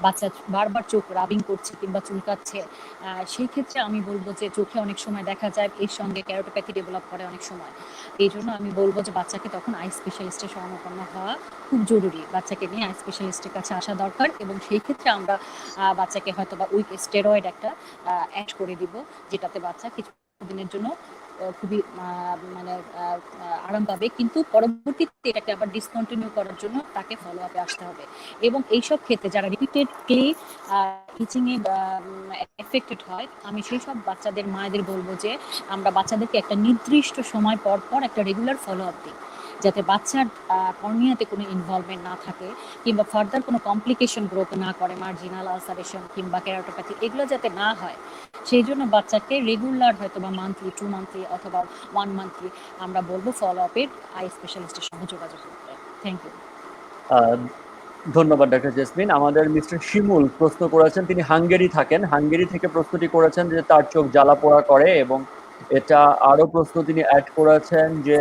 বাচ্চা বারবার চোখ রাবিং করছে কিংবা চুলকাচ্ছে, সেই ক্ষেত্রে আমি বলবো যে চোখে অনেক সময় দেখা যায় এর সঙ্গে ক্যারোটোপ্যাথি ডেভেলপ করে অনেক সময়। এই জন্য আমি বলবো যে বাচ্চাকে তখন আই স্পেশালিস্টের শরণাপন্ন হওয়া খুব জরুরি, বাচ্চাকে নিয়ে আই স্পেশালিস্টের কাছে আসা দরকার। এবং সেই ক্ষেত্রে আমরা বাচ্চাকে হয়তো বা উইক স্টেরয়েড একটা অ্যাড করে দিব, যেটাতে বাচ্চা কিছুদিনের জন্য খুবই মানে আরাম পাবে, কিন্তু পরবর্তীতে এটাকে আবার ডিসকন্টিনিউ করার জন্য তাকে ফলো আপে আসতে হবে। এবং এইসব ক্ষেত্রে যারা রিপিটেডলি টিচিংয়ে এফেক্টেড হয়, আমি সেই সব বাচ্চাদের মায়েদের বলবো যে আমরা বাচ্চাদেরকে একটা নির্দিষ্ট সময় পর একটা রেগুলার ফলো আপ দিই, যাতে বাচ্চার কর্নিয়াতে কোনো ইনভলভমেন্ট না থাকে কিংবা ফার্দার কোনো কমপ্লিকেশন গ্রোথ না করে, মার্জিনাল আলসারেশন কিংবা ক্যারোটোপ্যাথি এগুলো যাতে না হয়। সেই জন্য বাচ্চাকে রেগুলার হয়তো বা মান্থলি, 2 monthly অথবা 1 monthly আমরা বলবো ফলো আপের আই স্পেশালিস্টের সঙ্গে যোগাযোগ করতে। Thank you. ধন্যবাদ ডাক্তার জেসমিন। আমাদের মিস্টার শিমুল প্রশ্ন করেছেন, তিনি হাঙ্গেরি থাকেন, হাঙ্গেরি থেকে প্রশ্নটি করেছেন যে তার চোখ জ্বালা পোড়া করে, এবং এটা আরো প্রশ্ন তিনি অ্যাড করেছেন যে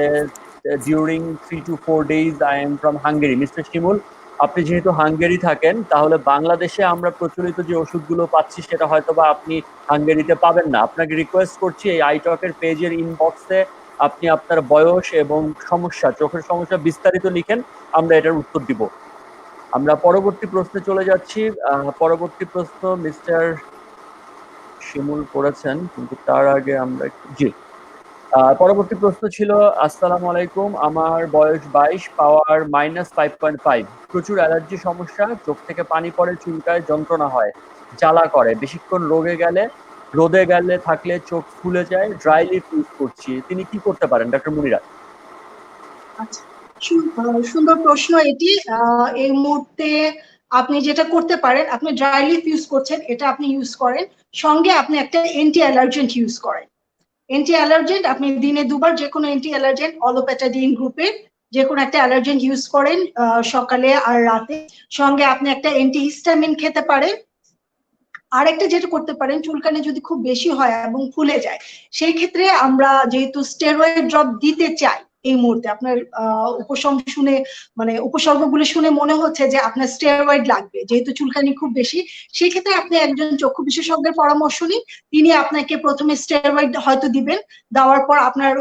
during 3 to 4 days I am from Hungary. Mister Shimul, আপনি যেহেতু হাঙ্গেরি থাকেন, তাহলে বাংলাদেশে আমরা প্রচলিত যে ওষুধগুলো পাচ্ছি সেটা হয়তো বা আপনি হাঙ্গেরিতে পাবেন না। আপনাকে রিকোয়েস্ট করছি এই আইটকের পেজের ইনবক্সে আপনি আপনার বয়স এবং সমস্যা, চোখের সমস্যা বিস্তারিত লিখেন, আমরা এটার উত্তর দিব। আমরা পরবর্তী প্রশ্নে চলে যাচ্ছি। পরবর্তী প্রশ্ন মিস্টার শিমুল করেছেন, কিন্তু তার আগে আমরা পরবর্তী প্রশ্ন ছিল, আসসালামু আলাইকুম, আমার বয়স 22, পাওয়ার -5.5, প্রচুর অ্যালার্জি সমস্যা, চোখ থেকে পানি পড়ে, চুলকায়, যন্ত্রণা হয়, জ্বালা করে, বেশিক্ষণ রোদে গেলে থাকলে চোখ ফুলে যায়, ড্রাই লিপ ইউজ করছি, তিনি কি করতে পারেন ডাক্তার মুনিরা? আচ্ছা, সুন্দর প্রশ্ন এটি। এই মুহূর্তে আপনি যেটা করতে পারেন, আপনি ড্রাই লিফ ইউজ করছেন, এটা আপনি ইউজ করেন, সঙ্গে আপনি একটা অ্যান্টি অ্যালার্জেন্ট ইউজ করেন। অ্যান্টি অ্যালার্জেন্ট আপনি দিনে 2 বার যে কোনো অ্যান্টি অ্যালার্জেন্ট, অলোপ্যাটাডিন গ্রুপের যে কোনো একটা অ্যালার্জেন্ট ইউজ করেন সকালে আর রাতে। সঙ্গে আপনি একটা অ্যান্টিহিস্টামিন খেতে পারেন। আরেকটা যেটা করতে পারেন, চুলকানি যদি খুব বেশি হয় এবং ফুলে যায়, সেই ক্ষেত্রে আমরা যেহেতু স্টেরয়েড ড্রপ দিতে চাই, এই মুহূর্তে আপনার উপশম শুনে মানে উপসর্গগুলো শুনে মনে হচ্ছে যে আপনার স্টেরয়েড লাগবে, যেহেতু চুলকানি খুব বেশি, সেক্ষেত্রে আপনি একজন চক্ষু বিশেষজ্ঞের পরামর্শ নিন। তিনি আপনাকে প্রথমে স্টেরয়েড হয়তো দিবেন, দেওয়ার পর আপনার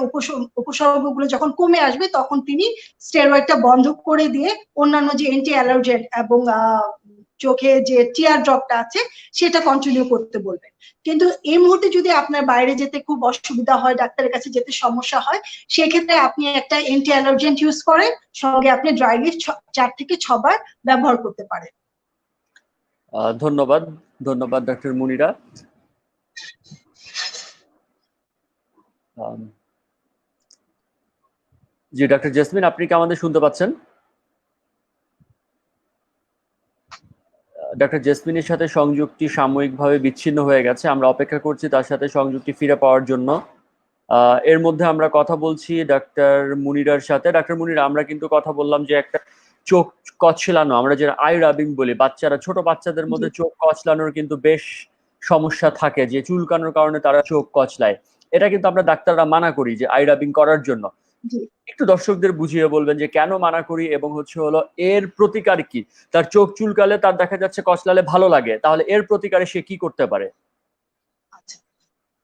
উপসর্গগুলো যখন কমে আসবে তখন তিনি স্টেরয়েডটা বন্ধ করে দিয়ে অন্যান্য যে অ্যান্টি অ্যালার্জেন এবং চোখে যে টিয়ার ড্রপটা আছে সেটা কন্টিনিউ করতে বলবেন। কিন্তু এই মুহূর্তে যদি আপনার বাইরে যেতে খুব অসুবিধা হয়, ডাক্তারের কাছে যেতে সমস্যা হয়, সেক্ষেত্রে আপনি একটা অ্যান্টি অ্যালার্জেন্ট ইউজ করেন, সঙ্গে আপনি ড্রাই লিফ 4 থেকে 6 বার ব্যবহার করতে পারেন। ধন্যবাদ, ধন্যবাদ ডক্টর মুনিরা। জি ডক্টর জেসমিন, আপনি কি আমাদের শুনতে পাচ্ছেন? ডক্টর জেসমিনের সাথে সংযুক্তি সাময়িকভাবে বিচ্ছিন্ন হয়ে গেছে, আমরা অপেক্ষা করছি তার সাথে সংযুক্তি ফিরে পাওয়ার জন্য। এর মধ্যে আমরা কথা বলছি ডক্টর মুনিরার সাথে। ডক্টর মুনিরা, আমরা কিন্তু কথা বললাম যে একটা চোখ কচলানো, আমরা যেটা আই রাবিং বলি, বাচ্চারা, ছোট বাচ্চাদের মধ্যে চোখ কচলানোর কিন্তু বেশ সমস্যা থাকে, যে চুলকানোর কারণে তারা চোখ কচলায়। এটা কিন্তু আমরা ডাক্তাররা মানা করি যে আই রাবিং করার জন্য। একটু দর্শকদের বুঝিয়ে বলবেন যে কেন মানা করি এবং হচ্ছে হলো এর প্রতিকার কি? তার চোখ চুলকালে, তার দেখা যাচ্ছে কচলালে ভালো লাগে, তাহলে এর প্রতিকারে সে কি করতে পারে?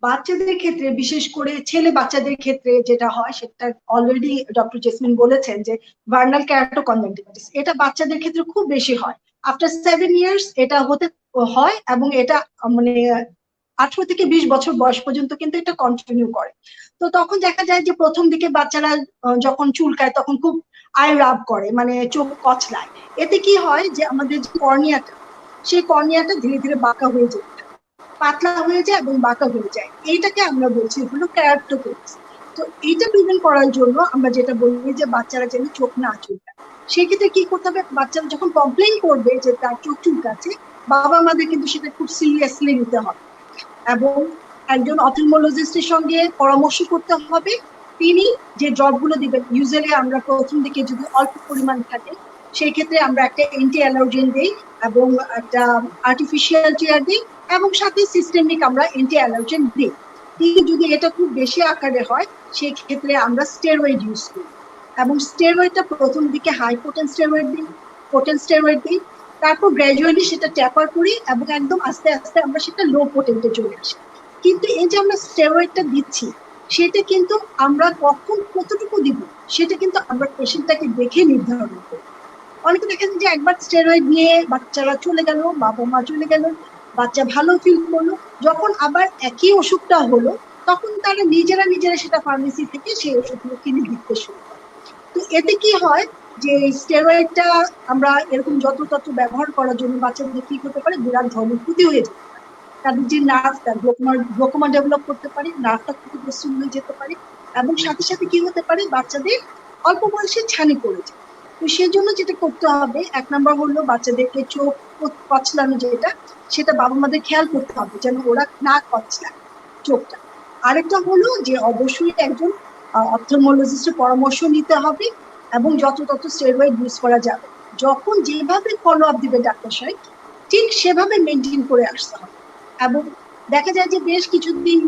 বাচ্চাদের ক্ষেত্রে, বিশেষ করে ছেলে বাচ্চাদের ক্ষেত্রে যেটা হয় সেটা অলরেডি ডক্টর জেসমিন বলেছেন যে ভার্নাল কেরাটোকনজাংটিভাইটিস, এটা বাচ্চাদের ক্ষেত্রে খুব বেশি হয়। আফটার 7 ইয়ার্স এটা হতে হয় এবং এটা মানে 18 থেকে 20 বছর বয়স পর্যন্ত কিন্তু এটা কন্টিনিউ করে। তো তখন দেখা যায় যে প্রথম দিকে বাচ্চারা যখন চুলকায় তখন খুব আই রাব করে, মানে চোখ কচলায়। এতে কি হয় যে আমাদের যে কর্নিয়াটা, সেই কর্নিয়াটা ধীরে ধীরে বাঁকা হয়ে যায়, পাতলা হয়ে যায় এবং বাঁকা হয়ে যায়। এইটাকে আমরা বলছি হলো কেরাটোকনিস। তো এইটা প্রিভেন্ট করার জন্য আমরা যেটা বলি যে বাচ্চারা যেন চোখ না চুলকায়, সেক্ষেত্রে কি করতে হবে, বাচ্চারা যখন কমপ্লেইন করবে যে তার চোখ চুলকাচ্ছে, বাবা মাদের কিন্তু সেটা খুব সিরিয়াসলি নিতে হবে এবং একজন অপথলমোলজিস্টের সঙ্গে পরামর্শ করতে হবে। তিনি যে ড্রপগুলো দিবেন, ইউজুয়ালি আমরা প্রথম দিকে যদি অল্প পরিমাণ থাকে সেই ক্ষেত্রে আমরা একটা অ্যান্টি অ্যালার্জেন দিই এবং একটা আর্টিফিশিয়াল টিয়ার দিই এবং সাথে সিস্টেমিক আমরা অ্যান্টি অ্যালার্জেন দিই। কিন্তু যদি এটা খুব বেশি আকারে হয় সেই ক্ষেত্রে আমরা স্টেরয়েড ইউজ করি এবং স্টেরয়েডটা প্রথম দিকে হাই পোটেন্ট স্টেরয়েড দিই, তারপর গ্র্যাজুয়ালি সেটা ট্যাপার করি এবং একদম আস্তে আস্তে আমরা সেটা লো পোটেন্টে চলে আসি। কিন্তু এই যে আমরা স্টেরয়েডটা দিচ্ছি সেটা কিন্তু আমরা কখন কতটুকু দিব সেটা কিন্তু আমরা পেশেন্টটাকে দেখে নির্ধারণ করি। অনেকে দেখেন যে একবার স্টেরয়েড নিয়ে বাচ্চারা চলে গেল, বাবা মা চলে গেল, বাচ্চা ভালো ফিল করলো, যখন আবার একই ওষুধটা হলো তখন তারা নিজেরা সেটা ফার্মেসি থেকে সেই ওষুধগুলো কিনে দিতে শুরু করে। তো এতে কি হয় যে স্টেরয়েডটা আমরা এরকম যত ব্যবহার করার জন্য বাচ্চাদের কি করতে পারে, বিরাট ধরনের ক্ষতি হয়ে যেতে পারে। তাদের যে নার্ভটা গ্লোকোমা ডেভেলপ করতে পারে, নার্ভটা ক্ষতিগ্রস্ত হয়ে যেতে পারে এবং সাথে সাথে কি হতে পারে, বাচ্চাদের অল্প বয়সে ছানি পড়ে যায়। তো সেই জন্য যেটা করতে হবে, 1 নম্বর হলো বাচ্চাদেরকে চোখ কচলানো যেটা, সেটা বাবা মাদের খেয়াল করতে হবে যেন ওরা না কচলায় চোখটা। আরেকটা হলো যে অবশ্যই একজন অপথলমোলজিস্টের পরামর্শ নিতে হবে এবং যত স্টেরয়েড ইউজ করা যাবে, যখন যেভাবে ফলো আপ দিবে ডাক্তার সাহেব ঠিক সেভাবে মেনটেন করে আসতে হবে। এবং দেখা যায় যে বেশ কিছুদিন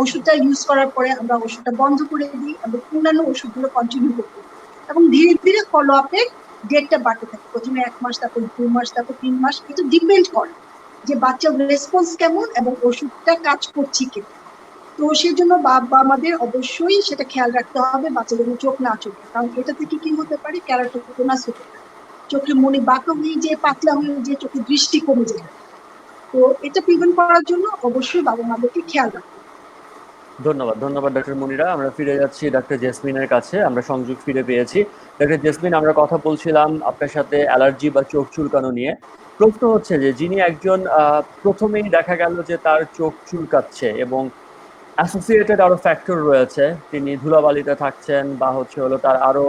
ওষুধটা ইউজ করার পরে আমরা ওষুধটা বন্ধ করে দিই এবং অন্যান্য ওষুধগুলো কন্টিনিউ করতে দিই এবং ধীরে ধীরে ফলো আপের ডেটটা বাড়তে থাকে, প্রথমে 1 মাস, তারপর 2 মাস, তারপর 3 মাস। এটা ডিপেন্ড করে যে বাচ্চার রেসপন্স কেমন এবং ওষুধটা কাজ করছে কিনা। তো সেই জন্য বাবা আমাদের অবশ্যই সেটা খেয়াল রাখতে হবে বাচ্চাদের চোখ না চোখে, কারণ এটা থেকে কি হতে পারে, কেরাটোকোনাস হতে পারে, চোখের মনি বাঁকা হয়ে যে পাতলা হয়ে যে চোখের দৃষ্টি কমে যেতে পারে। তো এটা প্রিভেন্ট করার জন্য অবশ্যই বাবা মাদেরকে খেয়াল রাখতে হবে। ধন্যবাদ ডক্টর মুনিরা। আমরা ফিরে যাচ্ছি ডক্টর জেসমিনের কাছে, আমরা সংযোগ ফিরে পেয়েছি। ডক্টর জেসমিন, আমরা কথা বলছিলাম আপনার সাথে অ্যালার্জি বা চোখ চুলকানো নিয়ে। প্রশ্ন হচ্ছে যে যিনি একজন প্রথমেই দেখা গেল যে তার চোখ চুলকাচ্ছে এবং অ্যাসোসিয়েটেড আরো ফ্যাক্টর রয়েছে, তিনি ধুলাবালিতে থাকছেন বা হচ্ছে হলো তার আরো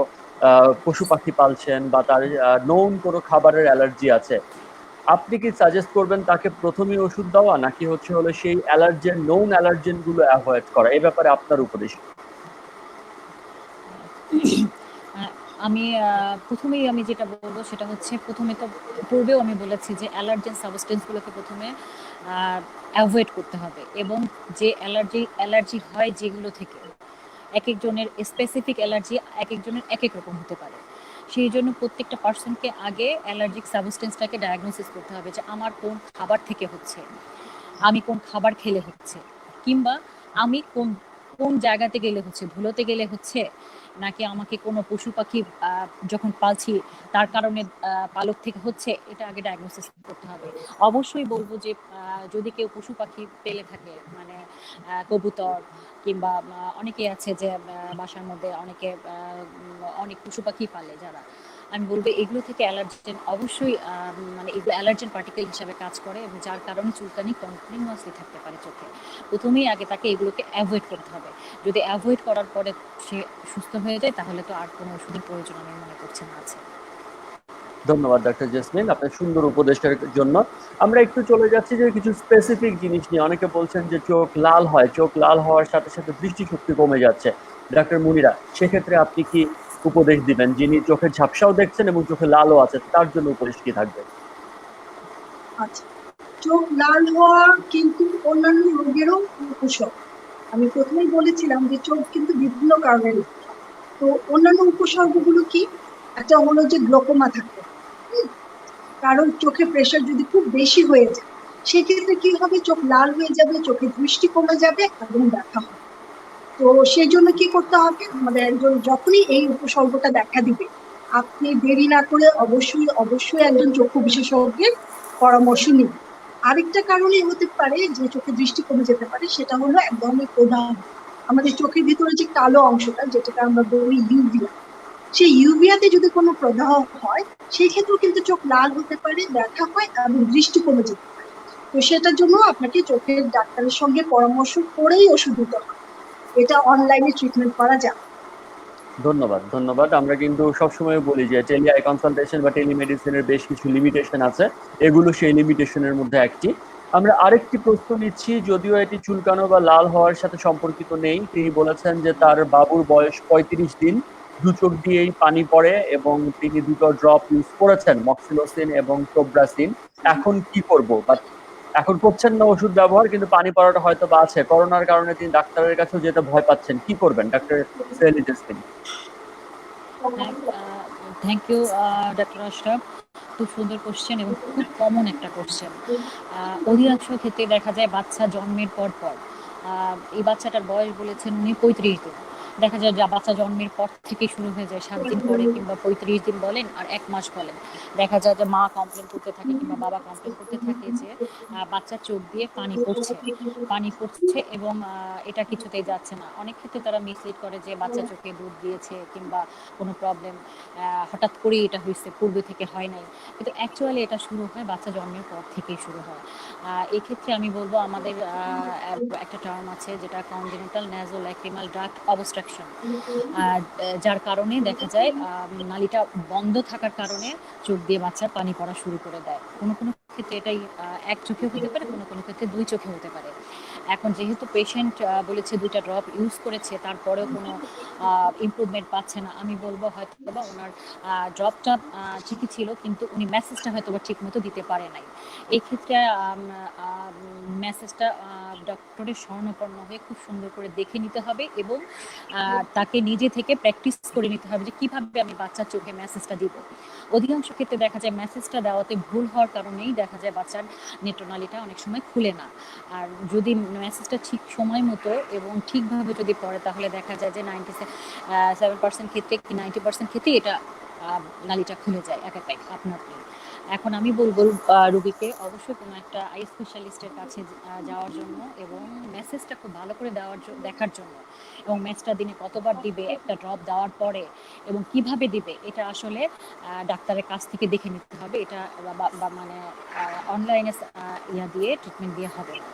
পশু পাখি পালছেন বা তার নোন কোনো খাবারের অ্যালার্জি আছে, আপনি কি সাজেস্ট করবেন তাকে প্রথমেই ওষুধ দেওয়া, নাকি হচ্ছে হলো সেই নোন অ্যালার্জেন গুলো অ্যাভয়েড করা? এই ব্যাপারে আপনার উপদেশ? আমি প্রথমেই আমি যেটা বলবো সেটা হচ্ছে, প্রথমে তো পূর্বেও আমি বলেছি যে অ্যালার্জেন সাবস্টেন্সগুলোকে প্রথমে অ্যাভয়েড করতে হবে এবং যে অ্যালার্জি হয় যেগুলো থেকে, এক একজনের স্পেসিফিক অ্যালার্জি এক একজনের এক এক রকম হতে পারে। সেই জন্য প্রত্যেকটা পার্সনকে আগে অ্যালার্জিক সাবস্টেন্সটাকে ডায়াগনোসিস করতে হবে যে আমার কোন খাবার থেকে হচ্ছে, আমি কোন খাবার খেলে হচ্ছে, কিংবা আমি কোন কোন জায়গাতে গেলে হচ্ছে, ধুলোতে গেলে হচ্ছে, নাকি আমাকে কোনো পশু পাখি যখন পালছি তার কারণে পালক থেকে হচ্ছে, এটা আগে ডায়াগনোসিস করতে হবে। অবশ্যই বলবো যে যদি কেউ পশু পাখি পেলে থাকে, মানে কবুতর কিংবা অনেকে আছে যে বাসার মধ্যে অনেকে অনেক পশু পাখি পালে যারা, আমি বলবো এগুলো থেকে অ্যালার্জেন অবশ্যই মানে এগুলো অ্যালার্জেন পার্টিকেল হিসাবে কাজ করে এবং যার কারণে চুলকানি কন্টিনিউয়াসলি থাকতে পারে চোখে। প্রথমেই আগে তাকে এগুলোকে অ্যাভয়েড করতে হবে। যদি অ্যাভয়েড করার পরে সে সুস্থ হয়ে যায় তাহলে তো আর কোনো ওষুধের প্রয়োজন আমি মনে করছি না আছে। ধন্যবাদ ডাক্তার জেসমিন আপনার সুন্দর উপদেশের জন্য। আমরা একটু চলে যাচ্ছি যে কিছু স্পেসিফিক জিনিস নিয়ে। অনেকে বলছেন যে চোখ লাল হয়, চোখ লাল হওয়ার সাথে সাথে দৃষ্টিশক্তি কমে যাচ্ছে। ডাক্তার মুনিরা, সেক্ষেত্রে আপনি কি উপদেশ দিবেন? যিনি চোখের ঝাপসাও দেখছেন এবং চোখে লালও আছে, তার জন্য উপদেশ কি থাকবে? আচ্ছা, চোখ লাল হওয়া কিন্তু অন্যান্য রোগেরও উপসর্গ। আমি প্রথমেই বলেছিলাম যে চোখ কিন্তু বিভিন্ন কারণে, তো অন্যান্য উপসর্গগুলো কি? একটা হলো যে গ্লোকোমা থাকে, কারণ চোখে প্রেশার যদি খুব বেশি হয়ে যায় সেক্ষেত্রে কি হবে, চোখ লাল হয়ে যাবে, চোখের দৃষ্টি কমে যাবে এবং ব্যথা হবে। তো সেই জন্য কি করতে হবে, আমাদের একজন যখনই এই উপসর্গটা দেখা দিবে আপনি দেরি না করে অবশ্যই অবশ্যই একজন চক্ষু বিশেষজ্ঞের পরামর্শ নিন। আরেকটা কারণে হতে পারে যে চোখের দৃষ্টি কমে যেতে পারে, সেটা হলো এক ধরনের প্রদাহ। আমাদের চোখের ভিতরে যে কালো অংশটা, যেটাকে আমরা বলি ইউভিয়া, সেই ইউভিয়াতে যদি কোনো প্রদাহ হয় সেই ক্ষেত্রেও কিন্তু চোখ লাল হতে পারে, ব্যথা হয় এবং দৃষ্টি কমে যেতে পারে। তো সেটার জন্য আপনাকে চোখের ডাক্তারের সঙ্গে পরামর্শ করেই ওষুধ দিতে হবে, এটা অনলাইনে ট্রিটমেন্ট করা যায়। ধন্যবাদ, ধন্যবাদ। আমরা কিন্তু সবসময় বলি যে টেলি আই কনসালটেশন বা টেলিমেডিসিনের বেশ কিছু লিমিটেশন আছে, এগুলো সেই লিমিটেশনের মধ্যে একটি। আমরা আরেকটি প্রশ্ন নিচ্ছি, যদিও এটি চুলকানো বা লাল হওয়ার সাথে সম্পর্কিত নেই। তিনি বলেছেন যে তার বাবুর বয়স 35 দিন, দু চোখ দিয়েই পানি পড়ে এবং তিনি দুটো ড্রপ ইউজ করেছেন, মক্সিলোসিন এবং টোব্রাসিন। এখন কি করব? বা এখন করছেন না ওষুধ ব্যবহার, কিন্তু পানি পড়াটা হয়তো বা আছে, করোনার কারণে তিনি ডাক্তারের কাছেও যেতে ভয় পাচ্ছেন, কি করবেন doctor Seli Jesmin? Thank you doctor Ashraf, খুব সুন্দর কোশ্চেন এবং খুব কমন একটা কোশ্চেন। অধিকাংশ ক্ষেত্রে দেখা যায় বাচ্চা জন্মের পর এই বাচ্চাটার বয়স বলেছেন উনি 35 দিন, দেখা যায় যে বাচ্চা জন্মের পর থেকে শুরু হয়ে যায় 7 দিন পরে, কিংবা 35 দিন বলেন আর 1 মাস বলেন, দেখা যায় যে মা কমপ্লেন করতে থাকে কিংবা বাবা কমপ্লেন করতে থাকে যে বাচ্চার চোখ দিয়ে পানি পড়ছে এবং এটা কিছুতেই যাচ্ছে না। অনেক ক্ষেত্রে তারা মিসলিড করে যে বাচ্চা চোখে দুধ দিয়েছে কিংবা কোনো প্রবলেম, হঠাৎ করেই এটা হয়েছে, পূর্বে থেকে হয় নাই, কিন্তু অ্যাকচুয়ালি এটা শুরু হয় বাচ্চা জন্মের পর থেকেই শুরু হয়। এক্ষেত্রে আমি বলবো আমাদের একটা টার্ম আছে যেটা কনজেনিটাল ন্যাজোল্যাক্রিমাল ডাক্ট অবস্ট্রাকশন, যার কারণে দেখা যায় নালীটা বন্ধ থাকার কারণে চোখ দিয়ে বাচ্চার পানি পড়া শুরু করে দেয়। কোনো কোনো ক্ষেত্রে এটাই এক চোখে হতে পারে, কোনো কোনো ক্ষেত্রে 2 চোখে হতে পারে। এখন যেহেতু পেশেন্ট বলেছে 2টা ড্রপ ইউজ করেছে তারপরেও কোনো ইমপ্রুভমেন্ট পাচ্ছে না, আমি বলবো হয়তো বা ওনার ড্রপটা ঠিকই ছিল কিন্তু উনি মেসেজটা হয়তো বা ঠিক মতো দিতে পারে নাই। এই ক্ষেত্রে মেসেজটা ডক্টরের শরণাপন্ন হয়ে খুব সুন্দর করে দেখে নিতে হবে এবং তাকে নিজে থেকে প্র্যাকটিস করে নিতে হবে যে কিভাবে আমি বাচ্চার চোখে মেসেজটা দিব। অধিকাংশ ক্ষেত্রে দেখা যায় মেসেজটা দেওয়াতে ভুল হওয়ার কারণেই দেখা যায় বাচ্চার নেত্রনালীটা অনেক সময় খুলে না। আর যদি মেসেজটা ঠিক সময় মতো এবং ঠিকভাবে যদি পড়ে তাহলে দেখা যায় যে 97% ক্ষেত্রে কি 90% ক্ষেত্রে এটা নালীটা খুলে যায় একাই আপনার। এখন আমি বলবো রুগীকে অবশ্যই কোনো একটা আই স্পেশালিস্টের কাছে যাওয়ার জন্য এবং মেসেজটা খুব ভালো করে দেখার জন্য, এবং ম্যাচটা দিনে কতবার দিবে একটা ড্রপ দেওয়ার পরে এবং কিভাবে দিবে এটা আসলে ডাক্তারের কাছ থেকে দেখে নিতে হবে। এটা মানে অনলাইনে দিয়ে ট্রিটমেন্ট দিয়ে হবে না।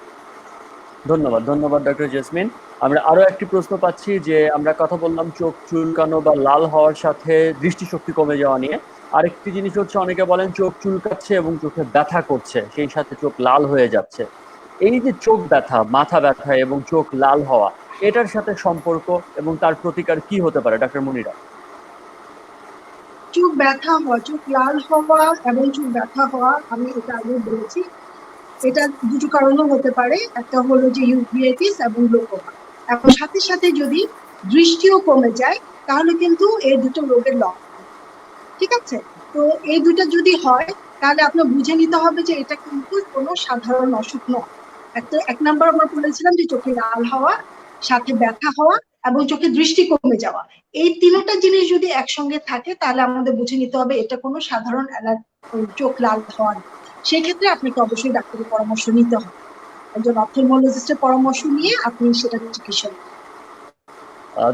ধন্যবাদ, ধন্যবাদ ডক্টর জেসমিন। আমরা আরো একটি প্রশ্ন পাচ্ছি যে আমরা কথা বললাম চোখ চুলকানো বা লাল হওয়ার সাথে দৃষ্টিশক্তি কমে যাওয়া নিয়ে। আরেকটি জিনিস হচ্ছে অনেকে বলেন চোখ চুলকাচ্ছে এবং চোখে ব্যথা করছে, সেই সাথে চোখ লাল হয়ে যাচ্ছে। এই যে চোখ ব্যথা, মাথা ব্যথা এবং চোখ লাল হওয়া, এটার সাথে সম্পর্ক এবং তার প্রতিকার কি হতে পারে ডাক্তার মুনিরা? চোখ ব্যথা হওয়া, চোখ লাল হওয়া এবং চোখ ব্যথা হওয়া, আমি এটা আগে বলেছি, এটা দুটো কারণও হতে পারে। একটা হলো যে ইউভিয়াইটিস এবং গ্লোকোমা, এবং সাথে সাথে যদি দৃষ্টিও কমে যায়, তাহলে কিন্তু এই দুটো রোগের লক্ষণ। ঠিক আছে? তো এই দুটো যদি হয় তাহলে আপনার বুঝে নিতে হবে যে এটা কিন্তু কোনো সাধারণ অসুখ নয়। এক নাম্বার আমরা বলেছিলাম যে চোখে লাল হওয়া, সাথে ব্যথা হওয়া এবং চোখে দৃষ্টি কমে যাওয়া, এই তিনটা জিনিস যদি একসঙ্গে থাকে তাহলে আমাদের বুঝে নিতে হবে এটা কোনো সাধারণ চোখ লাল হওয়া না। সেক্ষেত্রে আপনাকে অবশ্যই ডাক্তারের পরামর্শ নিতে হবে, একজন অপথলমোলজিস্টের পরামর্শ নিয়ে আপনি সেটা চিকিৎসা নিতে।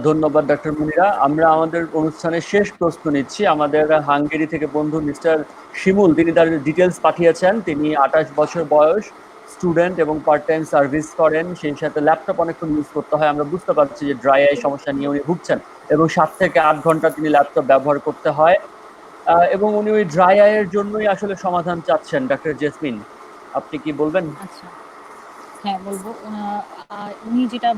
ধন্যবাদ ডক্টর মুনিরা। আমরা আমাদের অনুষ্ঠানের শেষ প্রশ্ন নিচ্ছি। আমাদের হাঙ্গেরি থেকে বন্ধু মিস্টার শিমুল, তিনি তার ডিটেলস পাঠিয়েছেন। তিনি 28 বছর বয়স, স্টুডেন্ট এবং পার্ট টাইম সার্ভিস করেন, সেই সাথে ল্যাপটপ অনেকক্ষণ ইউজ করতে হয়। আমরা বুঝতে পারছি যে ড্রাই আই সমস্যা নিয়ে উনি ভুগছেন এবং 7 থেকে 8 ঘন্টা তিনি ল্যাপটপ ব্যবহার করতে হয়, এবং উনি ওই ড্রাই আইয়ের জন্যই আসলে সমাধান চাচ্ছেন। ডক্টর জেসমিন, আপনি কি বলবেন? আচ্ছা, হ্যাঁ বলবো। উনি যেটা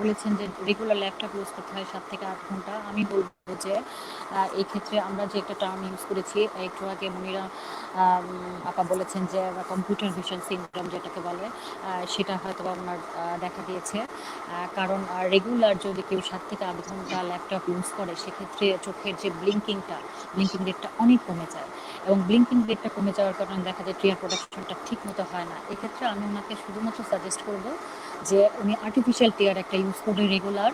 বলেছেন যে রেগুলার ল্যাপটপ ইউজ করতে হয় 7 থেকে 8 ঘন্টা, আমি বলবো যে এই ক্ষেত্রে আমরা যে একটা টার্ম ইউজ করেছি একটু আগে, মনিরা আপা বলেছেন যে কম্পিউটার ভিশন সিনড্রোম যেটাকে বলে, সেটা হয়তো ওনার দেখা দিয়েছে। কারণ রেগুলার যদি কেউ 7 থেকে 8 ঘন্টা ল্যাপটপ ইউজ করে, সেক্ষেত্রে চোখের যে ব্লিঙ্কিং রেটটা অনেক কমে যায়, এবং ব্লিঙ্কিং রেটটা কমে যাওয়ার কারণে দেখা যায় টিয়ার প্রোডাকশনটা ঠিক মতো হয় না। এক্ষেত্রে আমি ওনাকে শুধুমাত্র সাজেস্ট করব যে উনি আর্টিফিশিয়াল টিয়ার একটা ইউজ করে রেগুলার,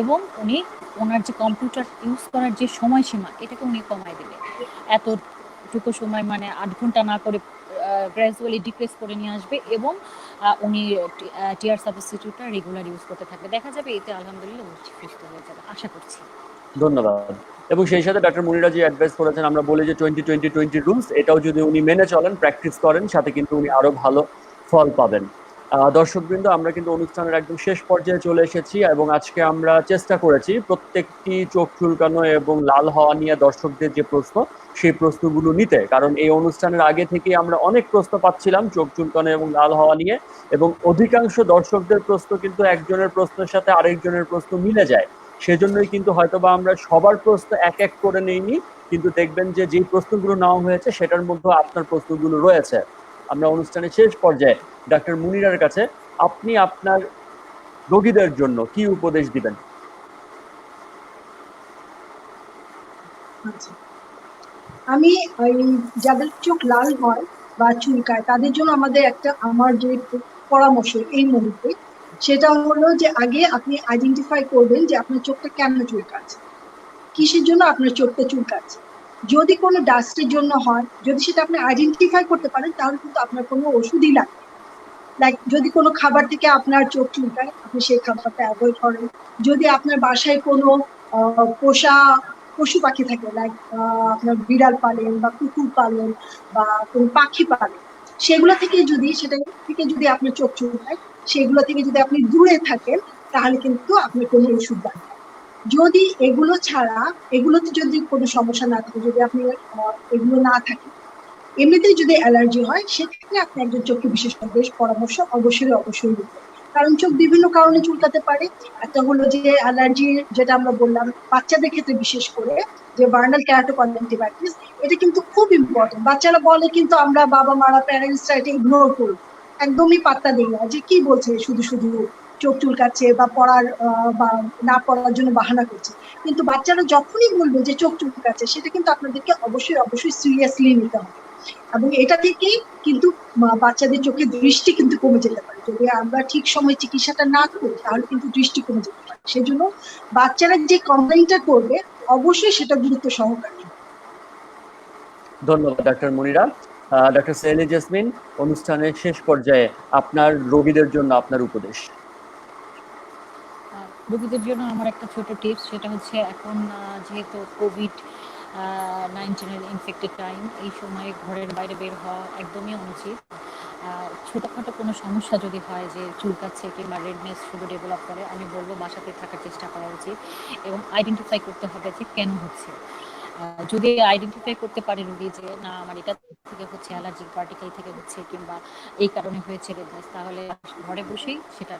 এবং উনি ওনার যে কম্পিউটার ইউজ করার যে সময়সীমা, এটাকে উনি কমায় দেবে। এতটুকু সময় মানে 8 ঘন্টা না করে গ্র্যাজুয়ালি ডিক্রিজ করে নিয়ে আসবে, এবং উনি টিয়ার সাবস্টিটিউটটা রেগুলার ইউজ করতে থাকবে। দেখা যাবে এতে আলহামদুলিল্লাহ উনি সুস্থ হয়ে যাবে, আশা করছি। ধন্যবাদ। এবং সেই সাথে ডক্টর মুনিরা যে অ্যাডভাইস করেছেন, আমরা বলি যে 20-20-20 রুলস, এটাও যদি উনি মেনে চলেন, প্র্যাকটিস করেন, সাথে কিন্তু উনি আরো ভালো ফল পাবেন। দর্শকবৃন্দ, আমরা কিন্তু অনুষ্ঠানের একদম শেষ পর্যায়ে চলে এসেছি, এবং আজকে আমরা চেষ্টা করেছি প্রত্যেকটি চোখ চুলকানো এবং লাল হওয়া নিয়ে দর্শকদের যে প্রশ্ন, সেই প্রশ্নগুলো নিতে। কারণ এই অনুষ্ঠানের আগে থেকে আমরা অনেক প্রশ্ন পাচ্ছিলাম চোখ চুলকানো এবং লাল হওয়া নিয়ে, এবং অধিকাংশ দর্শকদের প্রশ্ন কিন্তু একজনের প্রশ্নের সাথে আরেকজনের প্রশ্ন মিলে যায়। সেজন্যই কিন্তু হয়তোবা আমরা সবার প্রশ্ন এক এক করে নেইনি, কিন্তু দেখবেন যে যেই প্রশ্নগুলো নেওয়া হয়েছে সেটার মধ্যে আপনার প্রশ্নগুলো রয়েছে। আমরা অনুষ্ঠানের শেষ পর্যায়ে ডক্টর মুনিরার কাছে, আপনি আপনার রোগীদের জন্য কি উপদেশ দিবেন? আচ্ছা, আমি যাদের চোখ লাল হয় বা চুলকায় তাদের জন্য আমার যে পরামর্শ এই মুহূর্তে, সেটা হলো যে আগে আপনি আইডেন্টিফাই করবেন যে আপনার চোখটা কেন চুলকাচ্ছে, কিসের জন্য আপনার চোখটা চুলকাচ্ছে। যদি কোনো ডাস্টের জন্য হয়, যদি সেটা আপনি আইডেন্টিফাই করতে পারেন, তাহলে কিন্তু আপনার কোনো ওষুধই লাগবে। লাইক যদি কোনো খাবার থেকে আপনার চোখ চুলকায়, আপনি সেই খাবারটা অ্যাভয়েড করেন। যদি আপনার বাসায় কোনো পোষা পশু পাখি থাকে, লাইক আপনার বিড়াল পালেন বা কুকুর পালেন বা কোনো পাখি পালেন, সেটা থেকে যদি আপনার চোখ চুলকায়, সেগুলো থেকে যদি আপনি দূরে থাকেন, তাহলে কিন্তু আপনার কোনো ওষুধ লাগবে। যদি এগুলো ছাড়া, এগুলোতে যদি কোনো সমস্যা না থাকে, যদি আপনি এগুলো না থাকে, এমনিতেই যদি অ্যালার্জি হয়, সেক্ষেত্রে আপনি একজন চক্ষু বিশেষজ্ঞের পরামর্শ অবশ্যই নিতে। কারণ চোখ বিভিন্ন কারণে চুলকাতে পারে। একটা হলো যে অ্যালার্জি, যেটা আমরা বললাম বাচ্চাদের ক্ষেত্রে বিশেষ করে, যে ভার্নাল কেরাটোকনজাংটিভাইটিস, এটা কিন্তু খুব ইম্পর্টেন্ট। বাচ্চারা বলে কিন্তু আমরা বাবা মারা প্যারেন্টসরা এটা ইগনোর করি, একদমই পাত্তা দিই না, যে কি বলছে, শুধু শুধু চোখ চুলকাচ্ছে বা বা না পড়ার জন্য বাহানা করছে। কিন্তু বাচ্চারা যখনই বলবে যে চোখ চুলকাচ্ছে, সেটা কিন্তু আপনাদেরকে অবশ্যই সিরিয়াসলি নিতে হবে। এবং এটা থেকেই কিন্তু বাচ্চাদের চোখে দৃষ্টি কিন্তু কমে যেতে পারে। যদি আমরা ঠিক সময় চিকিৎসাটা না করি, তাহলে কিন্তু দৃষ্টি কমে যেতে পারে। সেজন্য বাচ্চারা যে কমপ্লেইনটা করবে, অবশ্যই সেটা গুরুত্ব সহকারে। ধন্যবাদ ডক্টর মুনিরা। ডক্টর সেলি জেসমিন, অনুষ্ঠানের শেষ পর্যায়ে আপনার রোগীদের জন্য আপনার উপদেশ। রোগীদের জন্য আমার একটা ছোট টিপস, সেটা হচ্ছে এখন যেহেতু কোভিড-19 ইনফেক্টেড টাইম, এই সময়ে ঘরের বাইরে বের হওয়া একদমই অনুচিত। ছোটোখাটো কোনো সমস্যা যদি হয়, যে চুলকাচ্ছে কিংবা রেডনেস শুধু ডেভেলপ করে, আমি বলবো বাসাতে থাকার চেষ্টা করা উচিত, এবং আইডেন্টিফাই করতে হবে যে কেন হচ্ছে। যদি আইডেন্টিফাই করতে পারে রোগী যে না আমার এটা থেকে হচ্ছে, অ্যালার্জিক পার্টিকেল থেকে হচ্ছে, কিংবা এই কারণে হয়েছে রেডনেস, তাহলে ঘরে বসেই সেটা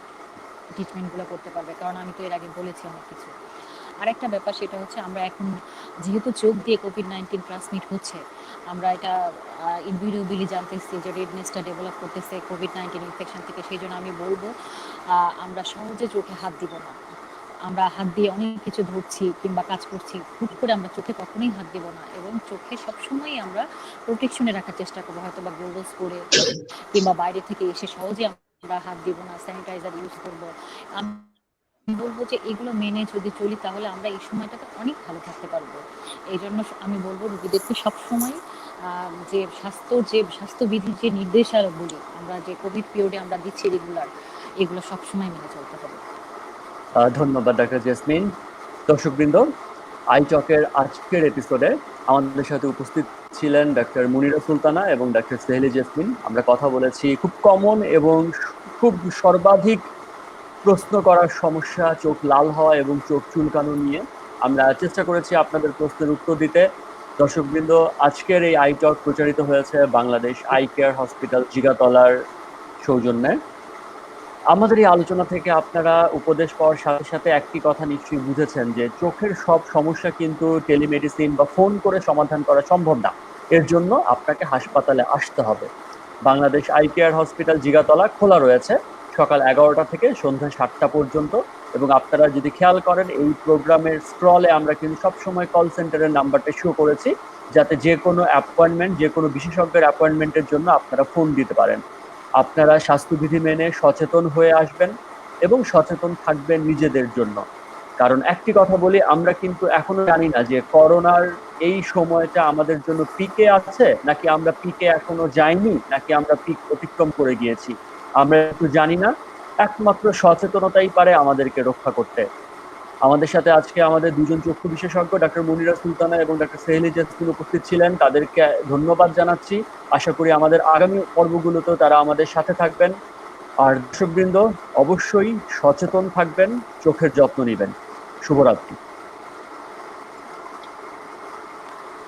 ট্রিটমেন্টগুলো করতে পারবে। কারণ আমি তো এর আগে বলেছি অনেক কিছু। আরেকটা ব্যাপার, সেটা হচ্ছে আমরা এখন যেহেতু চোখ দিয়ে কোভিড-19 ট্রান্সমিট হচ্ছে, আমরা এটা ইনভিডিউয়ালি জানতেছি যে রেডনেসটা ডেভেলপ করতেছে কোভিড-19 ইনফেকশন থেকে। সেই জন্য আমি বলবো আমরা সহজে চোখে হাত দিব না। আমরা হাত দিয়ে অনেক কিছু ধরছি কিংবা কাজ করছি, হুট করে আমরা চোখে কখনোই হাত দেব না, এবং চোখে সবসময় আমরা প্রোটেকশনে রাখার চেষ্টা করবো, হয়তো বা গ্লোভস পরে কিংবা বাইরে থেকে এসে সহজে আমরা হাত দিব না, স্যানিটাইজার ইউজ করব। আমি বলবো যে এগুলো মেনে যদি চলি তাহলে আমরা এই সময়টাতে অনেক ভালো থাকতে পারবো। এই জন্য আমি বলবো রোগীদেরকে সবসময় যে স্বাস্থ্যবিধির যে নির্দেশাবলী আমরা যে কোভিড পিরিয়ডে আমরা দিচ্ছি রেগুলার, এগুলো সবসময় মেনে চলতে হবে। ধন্যবাদ ডাক্তার জেসমিন। দর্শকবৃন্দ, আই টকের আজকের এপিসোডে আমাদের সাথে উপস্থিত ছিলেন ডাক্তার মুনিরা সুলতানা এবং ডাক্তার সেহেলি জেসমিন। আমরা কথা বলেছি খুব কমন এবং খুব সর্বাধিক প্রশ্ন করার সমস্যা, চোখ লাল হওয়া এবং চোখ চুলকানো নিয়ে। আমরা চেষ্টা করেছি আপনাদের প্রশ্নের উত্তর দিতে। দর্শকবৃন্দ, আজকের এই আই টক প্রচারিত হয়েছে বাংলাদেশ আই কেয়ার হসপিটাল জিগাতলার সৌজন্যে। আমাদের এই আলোচনা থেকে আপনারা উপদেশ পাওয়ার সাথে সাথে একটি কথা নিশ্চয়ই বুঝেছেন যে চোখের সব সমস্যা কিন্তু টেলিমেডিসিন বা ফোন করে সমাধান করা সম্ভব না। এর জন্য আপনাকে হাসপাতালে আসতে হবে। Bangladesh eye care hospital Jigatola খোলা রয়েছে সকাল 11টা থেকে সন্ধ্যা 7টা পর্যন্ত। এবং আপনারা যদি খেয়াল করেন, এই প্রোগ্রামের স্ক্রলে আমরা কিন্তু সবসময় কল সেন্টারের নাম্বারটা শো করেছি, যাতে যে কোনো অ্যাপয়েন্টমেন্ট, যে কোনো বিশেষজ্ঞের অ্যাপয়েন্টমেন্টের জন্য আপনারা ফোন দিতে পারেন। আপনারা স্বাস্থ্যবিধি মেনে সচেতন হয়ে আসবেন এবং সচেতন থাকবেন নিজেদের জন্য। কারণ একটি কথা বলি, আমরা কিন্তু এখনো জানি না যে করোনার এই সময়টা আমাদের জন্য পিকে আছে নাকি আমরা পিকে এখনো যাইনি, নাকি আমরা পিক অতিক্রম করে গিয়েছি। আমরা একটু জানি না। একমাত্র সচেতনতাই পারে আমাদেরকে রক্ষা করতে। আমাদের সাথে আজকে আমাদের দুজন চক্ষু বিশেষজ্ঞ ডাক্তার মুনিরা সুলতানা এবং ডাক্তার সেহেলি জেসমিন উপস্থিত ছিলেন। তাদেরকে ধন্যবাদ জানাচ্ছি। আশা করি আমাদের আগামী পর্বগুলোতেও তারা আমাদের সাথে থাকবেন। আর দর্শকবৃন্দ, অবশ্যই সচেতন থাকবেন, চোখের যত্ন নেবেন। শুভরাত্রি।